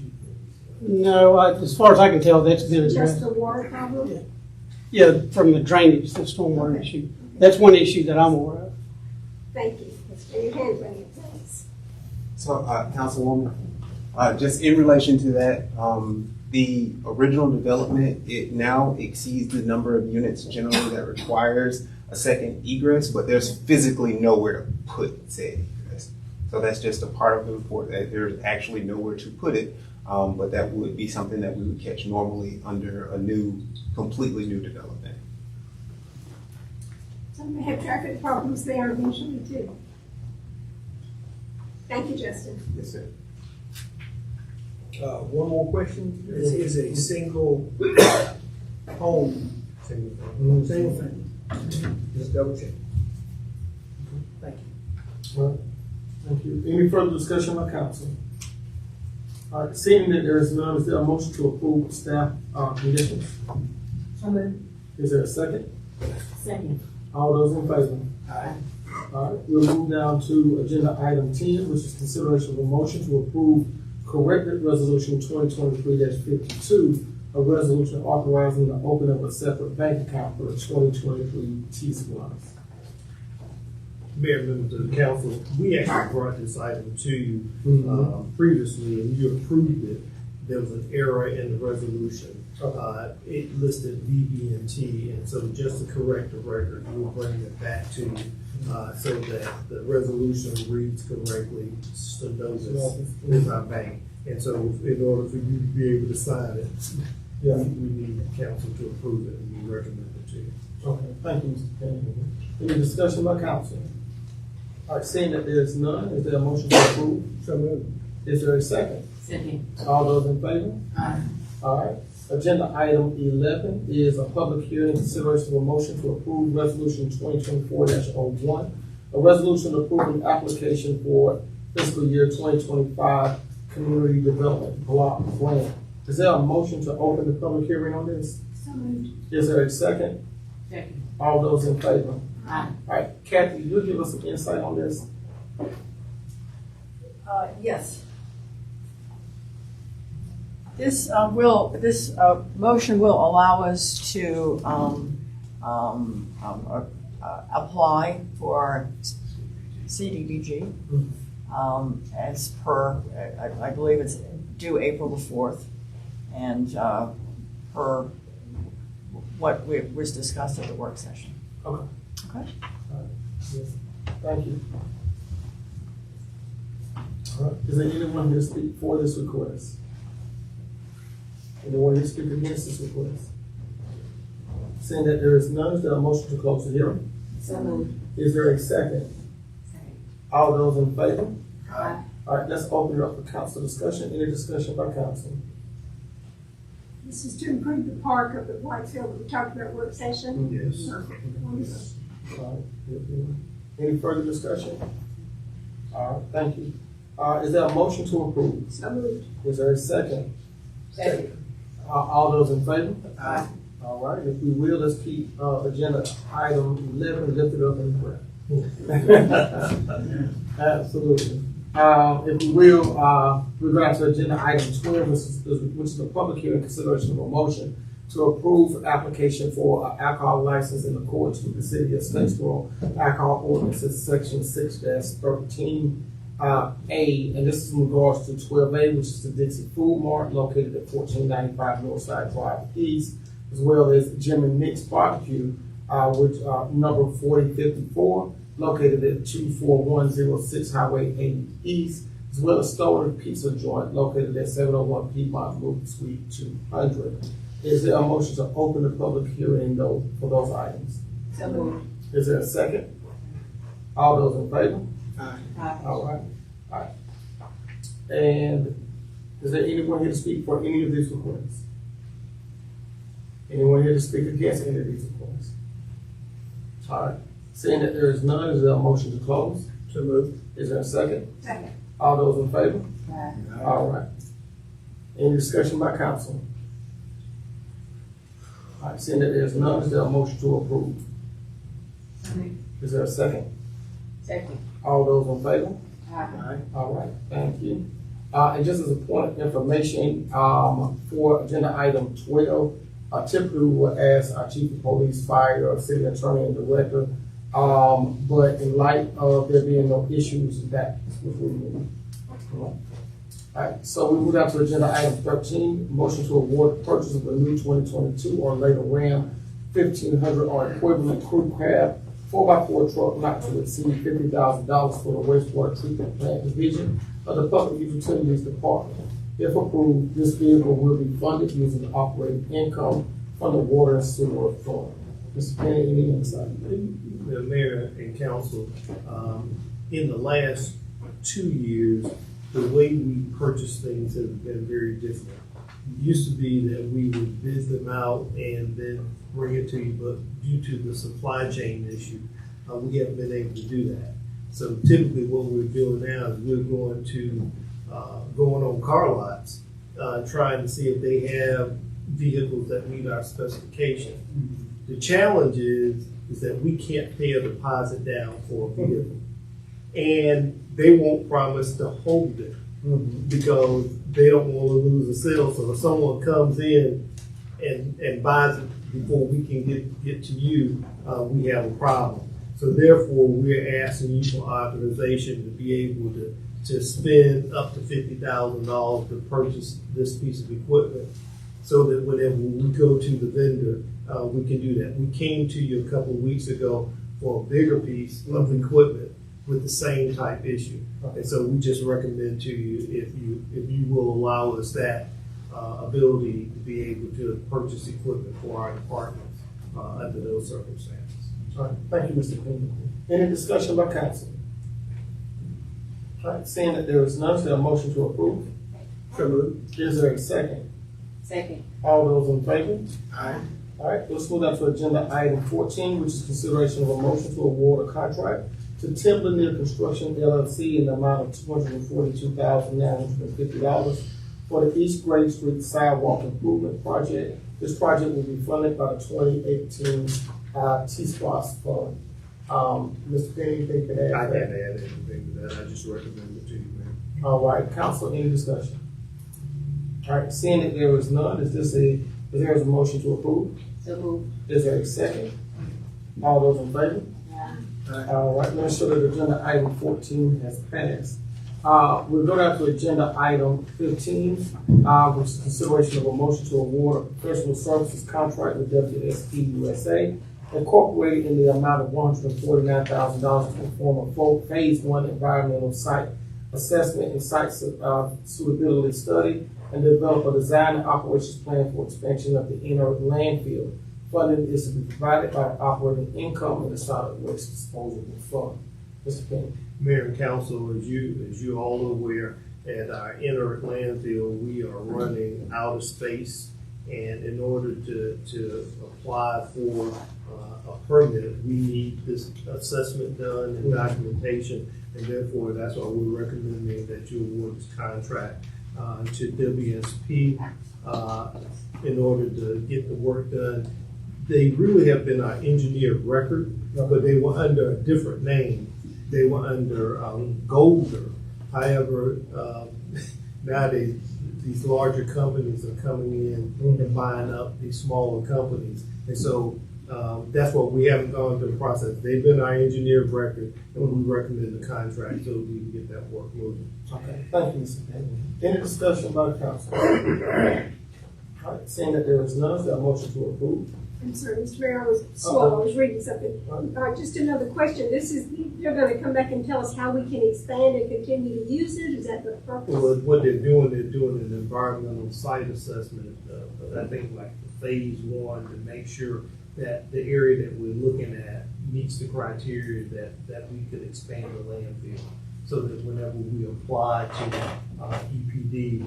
No, as far as I can tell, that's been addressed. Just a water problem? Yeah, from the drainage, the stormwater issue. That's one issue that I'm aware of. Thank you. And your hand raised, thanks. So, Councilwoman, just in relation to that, the original development, it now exceeds the number of units generally that requires a second egress, but there's physically nowhere to put said egress. So that's just a part of the report, that there's actually nowhere to put it, but that would be something that we would catch normally under a completely new development. Some may have traffic problems there eventually too. Thank you, Justin. Yes, sir. One more question. This is a single home. Single family. Just double check. Thank you. All right. Thank you. Any further discussion by council? All right, seeing that there is none, is there a motion to approve staff conditions? Is there a second? Second. All those in favor? Aye. All right, we'll move down to agenda item 10, which is consideration of a motion to approve corrected resolution 2023-52, a resolution authorizing the opening of a separate bank account for the 2023 T-Splines. Mayor, members of the council, we actually brought this item to you previously, and you approved it. There was an error in the resolution. It listed BB&T, and so just to correct the record, we'll bring it back to you so that the resolution reads correctly. Synovus is our bank, and so in order for you to be able to sign it, we need council to approve it, and we recommend it to you. Okay, thank you, Mr. Kennedy. Any discussion by council? All right, seeing that there is none, is there a motion to approve? So moved. Is there a second? Second. All those in favor? Aye. All right. Agenda item 11 is a public hearing consideration of a motion to approve resolution 2024-01, a resolution approving application for fiscal year 2025 community development block grant. Is there a motion to open the public hearing on this? So moved. Is there a second? Second. All those in favor? Aye. All right, Kathy, you'll give us some insight on this? Yes. This motion will allow us to apply for CDBG as per, I believe it's due April the 4th, and per what was discussed at the work session. Okay. Okay. Yes. Thank you. All right. Is there anyone here to speak for this request? Anyone here to speak against this request? Seeing that there is none, is there a motion to close the hearing? So moved. Is there a second? Second. All those in favor? Aye. All right, let's open it up for council discussion. Any discussion by council? This is to improve the park up at Whitefield that we talked about work session. Yes. Perfect. Wonderful. All right. Any further discussion? All right, thank you. Is there a motion to approve? So moved. Is there a second? Second. All those in favor? Aye. All right, if we will, let's keep agenda item 11 lifted up in prayer. Absolutely. If we will, we're going to agenda item 12, which is a public hearing consideration of a motion to approve application for an alcohol license in accordance with the City of Statesboro Alcohol Ordinances, Section 6-13. And this is in regards to 12A, which is the Dixie Food Mart located at 1495 Northside Drive East, as well as Jim and Nick's Barbecue, which number 4054, located at 24106 Highway 80 East, as well as Stoner Pizza Joint, located at 701 Piedmont Loop Suite 200. Is there a motion to open the public hearing for those items? So moved. Is there a second? All those in favor? Aye. All right. All right. And is there anyone here to speak for any of these requests? Anyone here to speak against any of these requests? All right. Seeing that there is none, is there a motion to close? So moved. Is there a second? Second. All those in favor? Aye. All right. Any discussion by council? All right. Seeing that there is none, is there a motion to approve? So moved. Is there a second? Second. All those in favor? Aye. All right, thank you. And just as a point of information, for agenda item 12, typically we will ask our chief of police, fire, or city attorney and director, but in light of there being no issues, that was removed. All right, so we move down to agenda item 13, motion to award the purchase of a new 2022 or later Ram 1500 or equivalent crew cab 4x4 truck not to exceed $50,000 for the wastewater treatment plant division of the Public Utilities Department. If approved, this vehicle will be funded using operating income from the Water and Sewer Fund. Mr. Kenny, any insight? The mayor and council, in the last 2 years, the way we purchase things has been very different. It used to be that we would bid them out and then bring it to you, but due to the supply chain issue, we haven't been able to do that. So typically what we're doing now is we're going to going on car lots, trying to see if they have vehicles that meet our specification. The challenge is that we can't pay a deposit down for a vehicle. And they won't promise to hold it because they don't want to lose a sale. So if someone comes in and buys it before we can get to you, we have a problem. So therefore, we're asking you for authorization to be able to spend up to $50,000 to purchase this piece of equipment, so that whenever we go to the vendor, we can do that. We came to you a couple of weeks ago for a bigger piece of equipment with the same type issue. And so we just recommend to you, if you will allow us that ability to be able to purchase equipment for our departments under those circumstances. All right, thank you, Mr. Queen. Any discussion by council? All right, seeing that there is none, is there a motion to approve? So moved. Is there a second? Second. All those in favor? Aye. All right, let's move on to agenda item 14, which is consideration of a motion to award a contract to Timberneer Construction LLC in the amount of $242,950 for the East Gray Street Sidewalk Improvement Project. This project will be funded by the 2018 T-SPOS fund. Mr. Penny, anything to add? I can't add anything to that. I just recommend it to you, man. All right, council, any discussion? All right, seeing that there is none, is there a motion to approve? So moved. Is there a second? All those in favor? All right, let's show that agenda item 14 has passed. We'll go down to agenda item 15, which is consideration of a motion to award a professional services contract with WSP USA, Incorporated in the amount of $149,000 to perform a full phase 1 environmental site assessment and site suitability study and develop a design and operations plan for expansion of the inner landfill. Funding is to be provided by operating income in the solid waste disposal fund. Mr. Penny. Mayor and council, as you all are aware, at our inner landfill, we are running out of space, and in order to apply for a permit, we need this assessment done and documentation, and therefore that's why we're recommending that you award this contract to WSP in order to get the work done. They really have been our engineer of record, but they were under a different name. They were under Golder. However, nowadays these larger companies are coming in and buying up these smaller companies, and so that's what we haven't gone through the process. They've been our engineer of record, and we recommend the contract so we can get that work moving. Okay, thank you, Mr. Penny. Any discussion by the council? All right, seeing that there is none, is there a motion to approve? I'm sorry, Mr. Mayor, I was slow, I was reading something. Just another question, they're gonna come back and tell us how we can expand and continue to use it, is that the purpose? Well, what they're doing an environmental site assessment, I think like phase 1, to make sure that the area that we're looking at meets the criteria that we could expand the landfill. So that whenever we apply to EPD,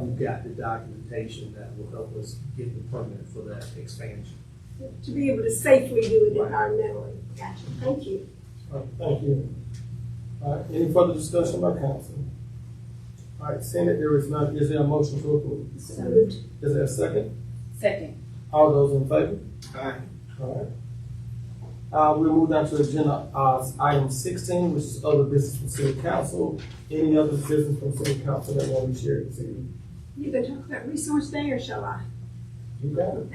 we've got the documentation that will help us get the permit for that expansion. To be able to safely do it environmentally. Gotcha. Thank you. All right, thank you. All right, any further discussion by council? All right, seeing that there is none, is there a motion to approve? So moved. Is there a second? Second. All those in favor? Aye. All right. We'll move down to agenda item 16, which is other business from city council. Any other business from city council that want to be shared this evening? You gonna talk about resource day or shall I? You got it.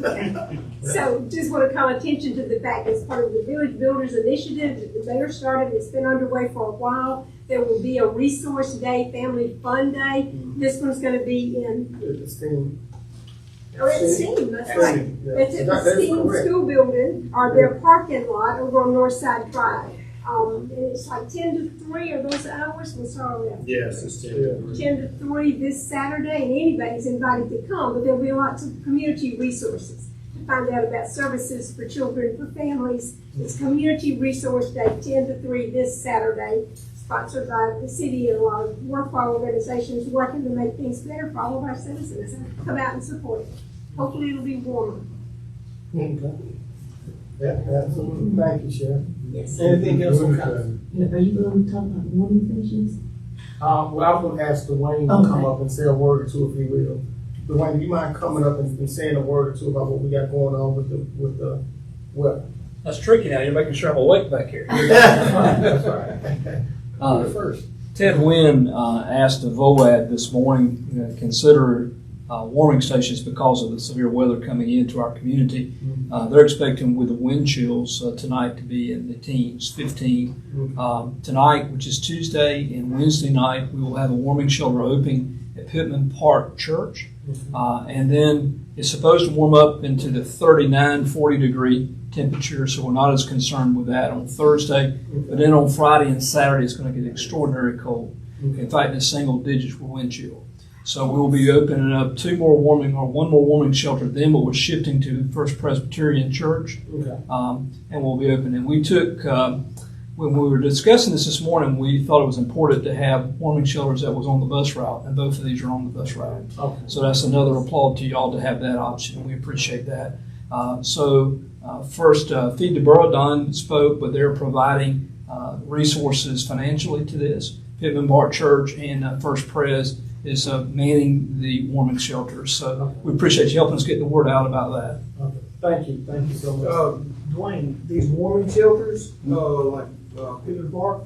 Okay. So just want to call attention to the fact as part of the Village Builders Initiative that the mayor started, it's been underway for a while. There will be a resource day, family fun day. This one's going to be in STEAM. STEAM, that's right. Yeah. It's at the STEAM school building or their parking lot over on Northside Drive. And it's like 10 to 3 are those hours? We're sorry. Yes, it's 10. 10 to 3 this Saturday, and anybody's invited to come, but there'll be lots of community resources to find out about services for children, for families. It's Community Resource Day, 10 to 3 this Saturday, sponsored by the city and a lot of worthwhile organizations working to make things better for all of our citizens. Come out and support it. Hopefully it'll be warmer. Okay. Yeah, absolutely. Thank you, Sheriff. Yes. Anything else from council? Are you going to talk about warming stations? Well, I would ask Dwayne to come up and say a word or two, if he will. Dwayne, do you mind coming up and saying a word or two about what we got going on with the weather? That's tricky now. You're making sure I'm awake back here. That's right. First. Ted Wynn asked the VOAD this morning, consider warming stations because of the severe weather coming into our community. They're expecting with the wind chills tonight to be in the teens, 15. Tonight, which is Tuesday, and Wednesday night, we will have a warming shelter opening at Pittman Park Church. And then it's supposed to warm up into the 39, 40 degree temperature, so we're not as concerned with that on Thursday. But then on Friday and Saturday, it's going to get extraordinarily cold. In fact, in single digits for wind chill. So we will be opening up one more warming shelter then, but we're shifting to First Presbyterian Church. And we'll be opening. We took, when we were discussing this morning, we thought it was important to have warming shelters that was on the bus route, and both of these are on the bus route. So that's another applaud to y'all to have that option. We appreciate that. First, Feed the Borough, Don spoke, but they're providing resources financially to this. Pittman Park Church and First Pres is manning the warming shelters. So we appreciate you helping us get the word out about that. Thank you so much. Dwayne, these warming shelters, like Pittman Park,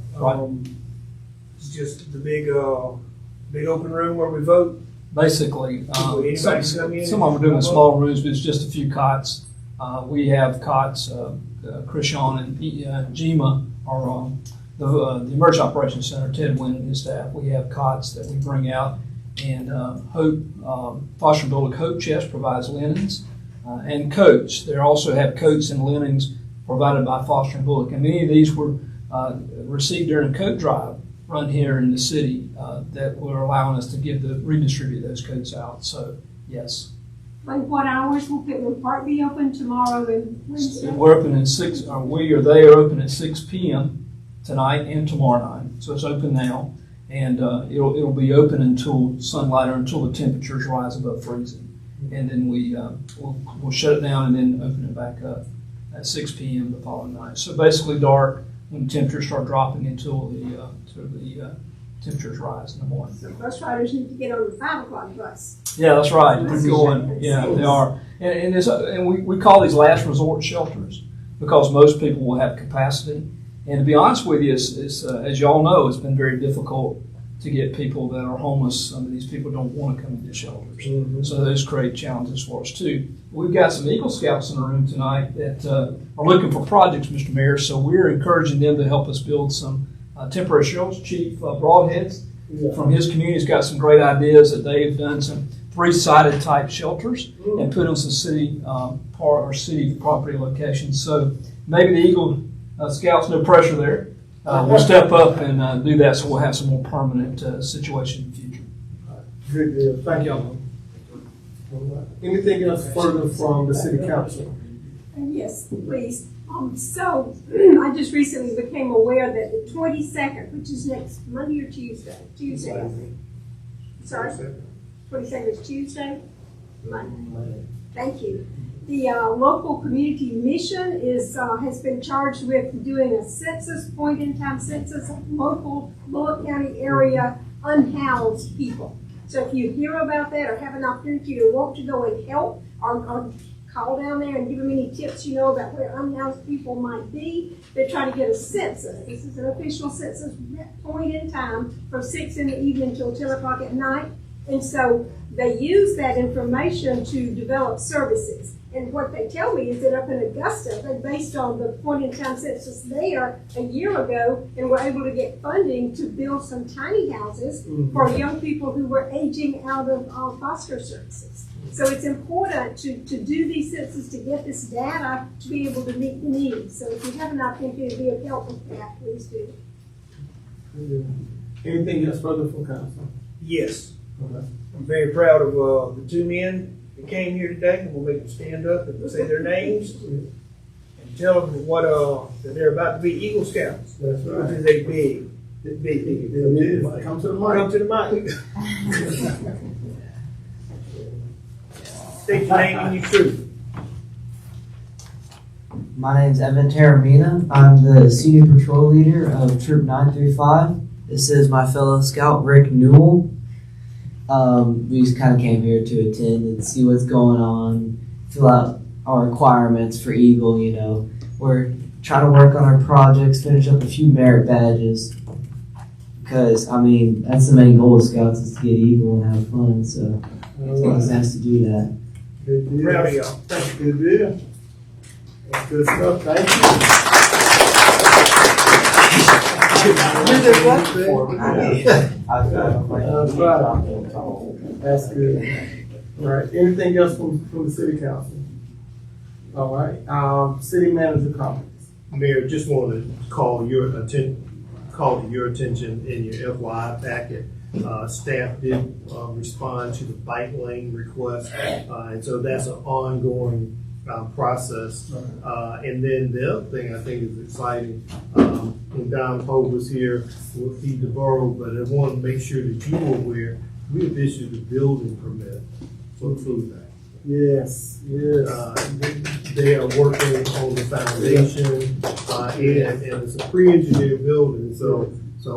it's just the big open room where we vote. Basically, Anybody can come in some of them are doing small rooms, but it's just a few cots. We have cots. Krishan and Jima are the Emergency Operations Center. Ted Wynn and his staff. We have cots that we bring out, and Foster and Bullock Hope Chest provides linens and coats. They also have coats and linens provided by Foster and Bullock, and many of these were received during a coat drive run here in the city that were allowing us to redistribute those coats out. So yes. Like what hours will Pittman Park be open tomorrow and Wednesday? We're open at 6. They are open at 6 p.m. tonight and tomorrow night. So it's open now, and it'll be open until sunlight or until the temperatures rise above freezing, and then we'll shut it down and then open it back up at 6 p.m. the following night. So basically dark when temperatures start dropping until the temperatures rise in the morning. So bus riders need to get on the 5 o'clock bus. Yeah, that's right. They're going. Yeah, they are. And we call these last resort shelters because most people will have capacity. And to be honest with you, as y'all know, it's been very difficult to get people that are homeless. Some of these people don't want to come into shelters. So those create challenges for us too. We've got some Eagle Scouts in the room tonight that are looking for projects, Mr. Mayor. So we're encouraging them to help us build some temporary shelters. Chief Broadheads from his community has got some great ideas that they've done some 3-sided type shelters and put on some city property locations. So maybe the Eagle Scouts, no pressure there. We'll step up and do that, so we'll have some more permanent situation in the future. Good deal. Thank y'all. Anything else further from the city council? Yes, please. So I just recently became aware that the 22nd, which is next Monday or Tuesday? Tuesday. Sorry? 22nd is Tuesday? Monday. Thank you. The local community mission has been charged with doing a census, point-in-time census of local Bullock County area unhoused people. So if you hear about that or have an opportunity to want to go and help or call down there and give them any tips you know about where unhoused people might be, they're trying to get a census. This is an official census point in time from 6 in the evening till 10 o'clock at night. And so they use that information to develop services. And what they tell me is that up in Augusta, they based on the point-in-time census there a year ago and were able to get funding to build some tiny houses for young people who were aging out of foster services. So it's important to do these censuses to get this data to be able to meet the needs. So if you have an opportunity to be of help with that, please do. Anything else further from council? Yes. Okay. I'm very proud of the 2 men that came here today, and we'll make them stand up and say their names and tell them what that they're about to be Eagle Scouts. That's right. Which is a big. Come to the mic. Come to the mic. State your name and your troop. My name's Evan Taramina. I'm the senior patrol leader of Troop 935, This is my fellow scout, Rick Newell. We just kind of came here to attend and see what's going on, fill out our requirements for Eagle, you know. We're trying to work on our projects, finish up a few merit badges. Because, I mean, that's the main goal of Scouts is to get Eagle and have fun, so it's always nice to do that. Good deal. Proud of y'all. Thank you. Good deal. That's good stuff. Thank you. That's good. All right. Anything else from the city council? All right. City manager comments. Mayor, just wanted to call to your attention in your FYI packet. Staff did respond to the bike lane request, and so that's an ongoing process. And then the other thing I think is exciting, when Don Poe was here, we'll feed the borough, but I want to make sure that you are aware, we have issued a building permit for the food bank. Yes, yes. They are working on the foundation, and it's a pre-engineered building, so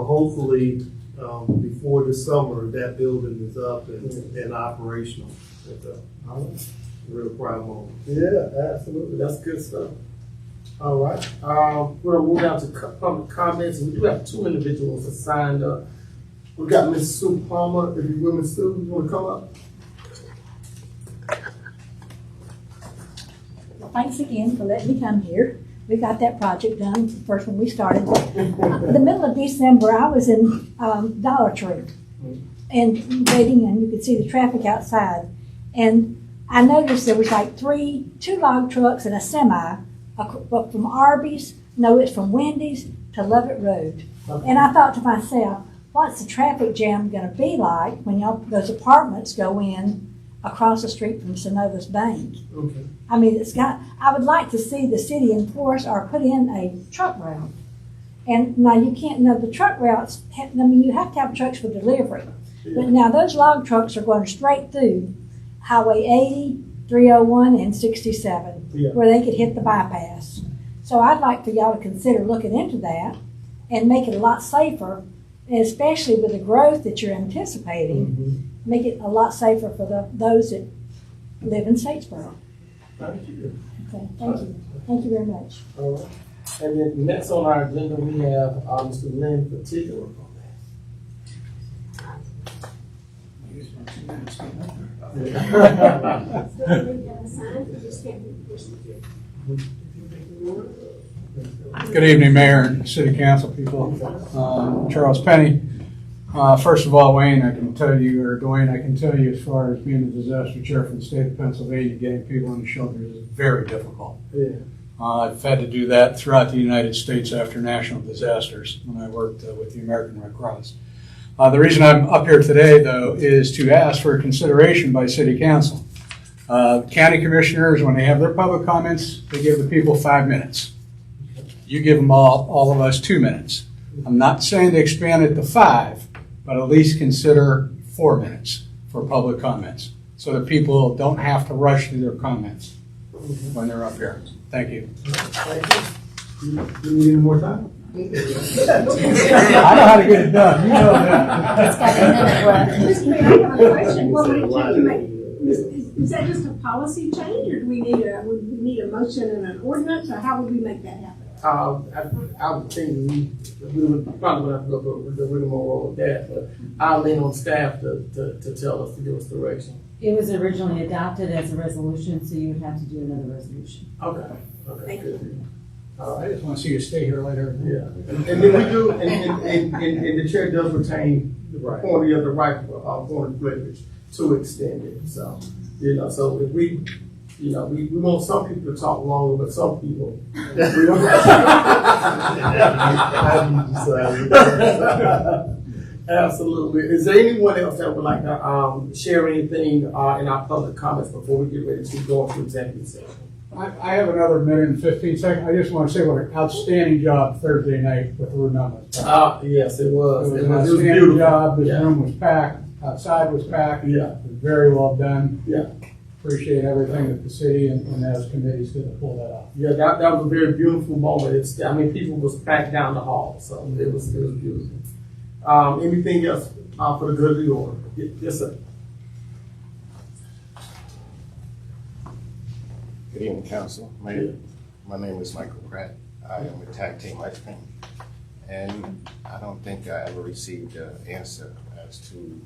hopefully before the summer, that building is up and operational. It's a real proud moment. Yeah, absolutely. That's good stuff. All right. We'll move down to public comments. We do have 2 individuals that signed up. We've got Ms. Sue Palmer. If you women, Sue, you want to come up? Thanks again for letting me come here. We got that project done, the first one we started. The middle of December, I was in Dollar Tree and waiting, and you could see the traffic outside. And I noticed there was like 2 log trucks and a semi from Arby's, no, it's from Wendy's to Lovett Road. And I thought to myself, what's the traffic jam going to be like when those apartments go in across the street from Synovus Bank? Okay. I mean, I would like to see the city enforce or put in a truck route. And now you can't, the truck routes, you have to have trucks for delivery. Yeah. But now those log trucks are going straight through Highway 80, 301, and 67, where they could hit the bypass. So I'd like for y'all to consider looking into that and make it a lot safer, especially with the growth that you're anticipating, make it a lot safer for those that live in Statesboro. Thank you. Okay, thank you. Thank you very much. All right. And then next on our agenda, we have Mr. Lynn Particular. Good evening, Mayor and City Council people. Charles Penny. First of all, Wayne, I can tell you, or Dwayne, I can tell you, as far as being the disaster chair for the state of Pennsylvania, getting people in the shelters is very difficult. Yeah. I've had to do that throughout the United States after national disasters when I worked with the American Red Cross. The reason I'm up here today, though, is to ask for consideration by City Council. County commissioners, when they have their public comments, they give the people 5 minutes. You give them all of us 2 minutes. I'm not saying to expand it to 5, but at least consider 4 minutes for public comments so that people don't have to rush through their comments when they're up here. Thank you. Thank you. You need any more time? I know how to get it done. You know that. Mr. Mayor, I have a question. What would it take to make, is that just a policy change, or do we need a motion and an ordinance, or how would we make that happen? I would think we would probably have to go through the rigmarole with that, but I'll lean on staff to tell us, to give us direction. It was originally adopted as a resolution, so you would have to do another resolution. Okay. Okay. Good. I just want to see you stay here later. Yeah. And then we do, and the chair does retain the authority of the right point of privilege to extend it. So, so if we want some people to talk longer, but some people, we don't. Absolutely. Is there anyone else that would like to share anything in our public comments before we get ready to go into executive session? I have another minute and 15 seconds. I just want to say what an outstanding job Thursday night with the room. Yes, it was. It was an outstanding job. This room was packed. Outside was packed. Yeah. It was very well done. Yeah. Appreciate everything that the city and those committees did to pull that off. Yeah, that was a very beautiful moment. People was packed down the hall, so it was beautiful. Anything else, for the good of the order? Yes, sir. Good evening, Council. My name is Michael Pratt. I am with Tag Team Ice Cream. And I don't think I ever received an answer as to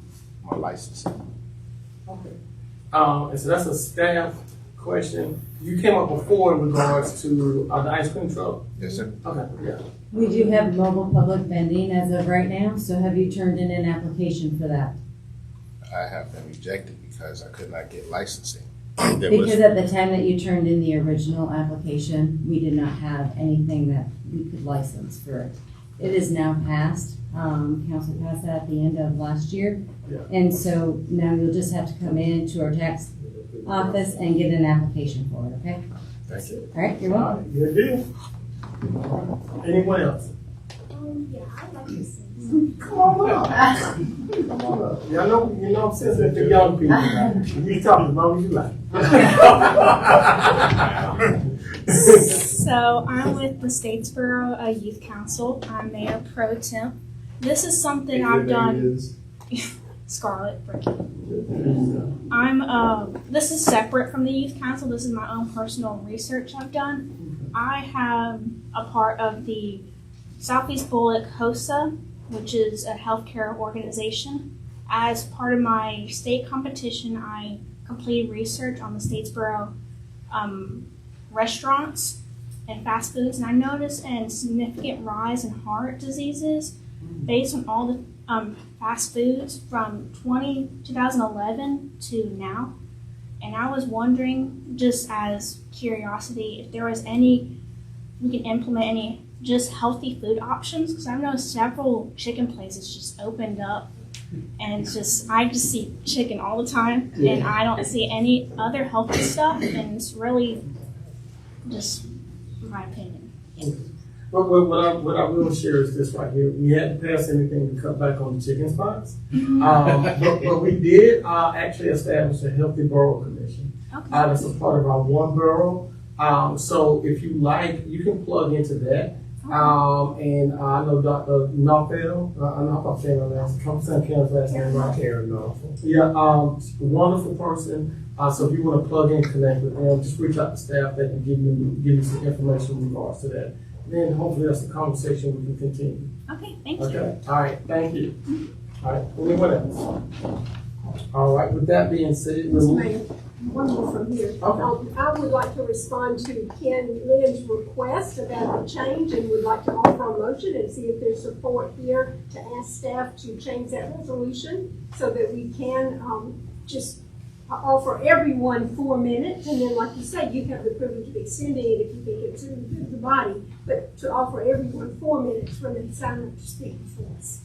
my licensing. Okay. And so that's a staff question. You came up before in regards to the ice cream truck? Yes, sir. Okay, yeah. We do have mobile public vending as of right now, so have you turned in an application for that? I have been rejected because I could not get licensing. Because at the time that you turned in the original application, we did not have anything that we could license for it. It is now passed. Council passed that at the end of last year. Yeah. And so now you'll just have to come in to our tax office and get an application for it, okay? Thank you. All right, you're welcome. Good deal. Anyone else? Yeah, I'd like to see. Come on up. Come on up. Yeah, I know, I'm sensitive to young people. You can talk as long as you like. So I'm with the Statesboro Youth Council. I'm Mayor Pro Tem. This is something I've done. Scarlett Bricky. This is separate from the Youth Council. This is my own personal research I've done. I am a part of the Southeast Bullock HOSA, which is a healthcare organization. As part of my state competition, I completed research on the Statesboro restaurants and fast foods, and I noticed a significant rise in heart diseases based on all the fast foods from 2011 to now. And I was wondering, just as curiosity, if there was we can implement any just healthy food options, because I know several chicken places just opened up, and I just see chicken all the time, and I don't see any other healthy stuff, and it's really just my opinion. But what I will share is this right here. We hadn't passed anything to cut back on the chicken spots. But we did actually establish a Healthy Borough Commission. Okay. That's a part of our one borough. So if you like, you can plug into that. And I know Dr. Naufel, I don't know if I'm saying her last name right. Karen Naufel. Yeah, wonderful person. So if you want to plug in, connect with them, just reach out to staff that can give you some information in regards to that. Then hopefully that's the conversation we can continue. Okay, thank you. Okay, all right, thank you. All right, anyone else? All right, with that being said, Mr. Mayor, one more from here. Okay. I would like to respond to Ken Lynn's request about the change and would like to offer a motion and see if there's support here to ask staff to change that resolution so that we can just offer everyone 4 minutes, and then like you say, you have the privilege of extending it if you think it's in the body, but to offer everyone 4 minutes when they sign up to speak before us.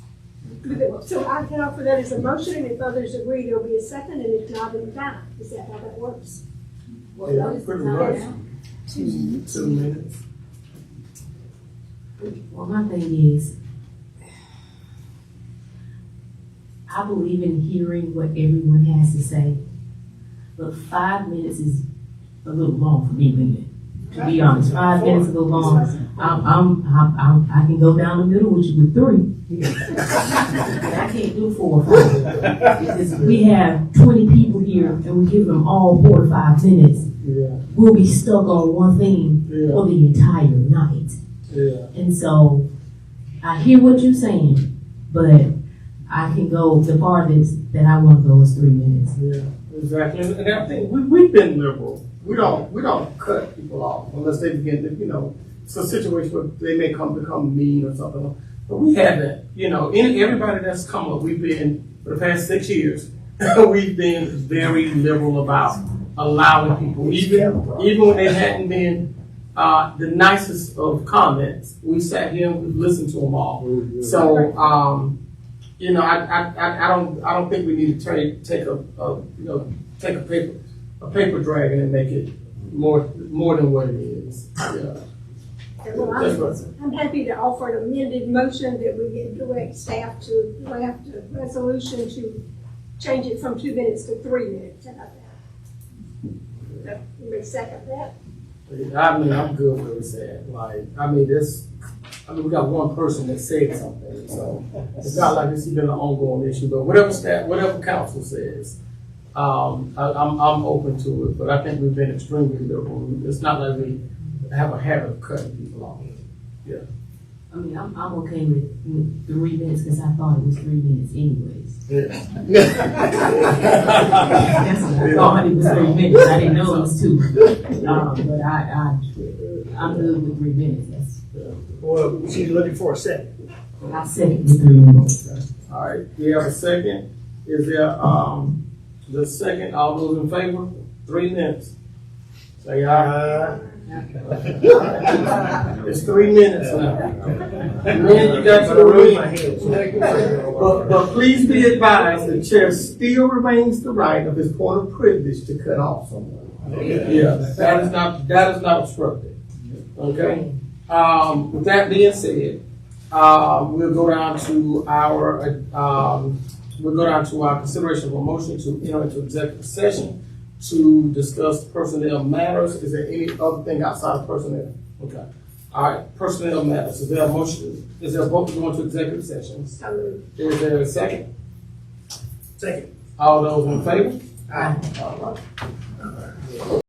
So I can offer that as a motion, and if others agree, there'll be a second, and if not, then die. Is that how that works? Yeah, pretty much. 2 minutes. Well, my thing is, I believe in hearing what everyone has to say, but 5 minutes is a little long for me, man. To be honest, 5 minutes is a little long. I can go down the middle with you with 3. I can't do 4 or 5. Because we have 20 people here and we give them all 4 to 5 minutes. Yeah. We'll be stuck on one thing for the entire night. Yeah. And so I hear what you're saying, but I can go the farthest that I want to go is 3 minutes. Yeah, exactly. And I think we've been liberal. We don't cut people off unless they begin to, it's a situation where they may become mean or something. But we haven't, everybody that's come up, we've been, for the past 6 years, we've been very liberal about allowing people, even when they hadn't been the nicest of comments, we sat here and we listened to them all. So, I don't think we need to take a paper dragon and make it more than what it is. Yeah. Well, I'm happy to offer an amended motion that we get direct staff to draft a resolution to change it from 2 minutes to 3 minutes. How about that? You may second that. I'm good with what we said. This I mean, we got one person that said something, so it's not like this has been an ongoing issue, but whatever council says, I'm open to it, but I think we've been extremely liberal. It's not like we have a habit of cutting people off. Yeah. I mean, I'm okay with 3 minutes because I thought it was 3 minutes anyways. That's what I thought it was 3 minutes. I didn't know it was 2. But I'm good with 3 minutes. Well, she's looking for a second. I second the 3 minutes. All right, we have a second. Is there, the second, all those in favor? 3 minutes. Say aye. It's 3 minutes now. And then you got to the room. But please be advised, the chair still remains the right of his point of privilege to cut off someone. Yeah, that is not obstructed. Okay? With that being said, we'll go down to our consideration of a motion to enter into executive session to discuss personnel matters. Is there any other thing outside of personnel? Okay. All right, personnel matters. Is there a motion? Is there a vote to go into executive session? Is there a second? Second. All those in favor? Aye. All right.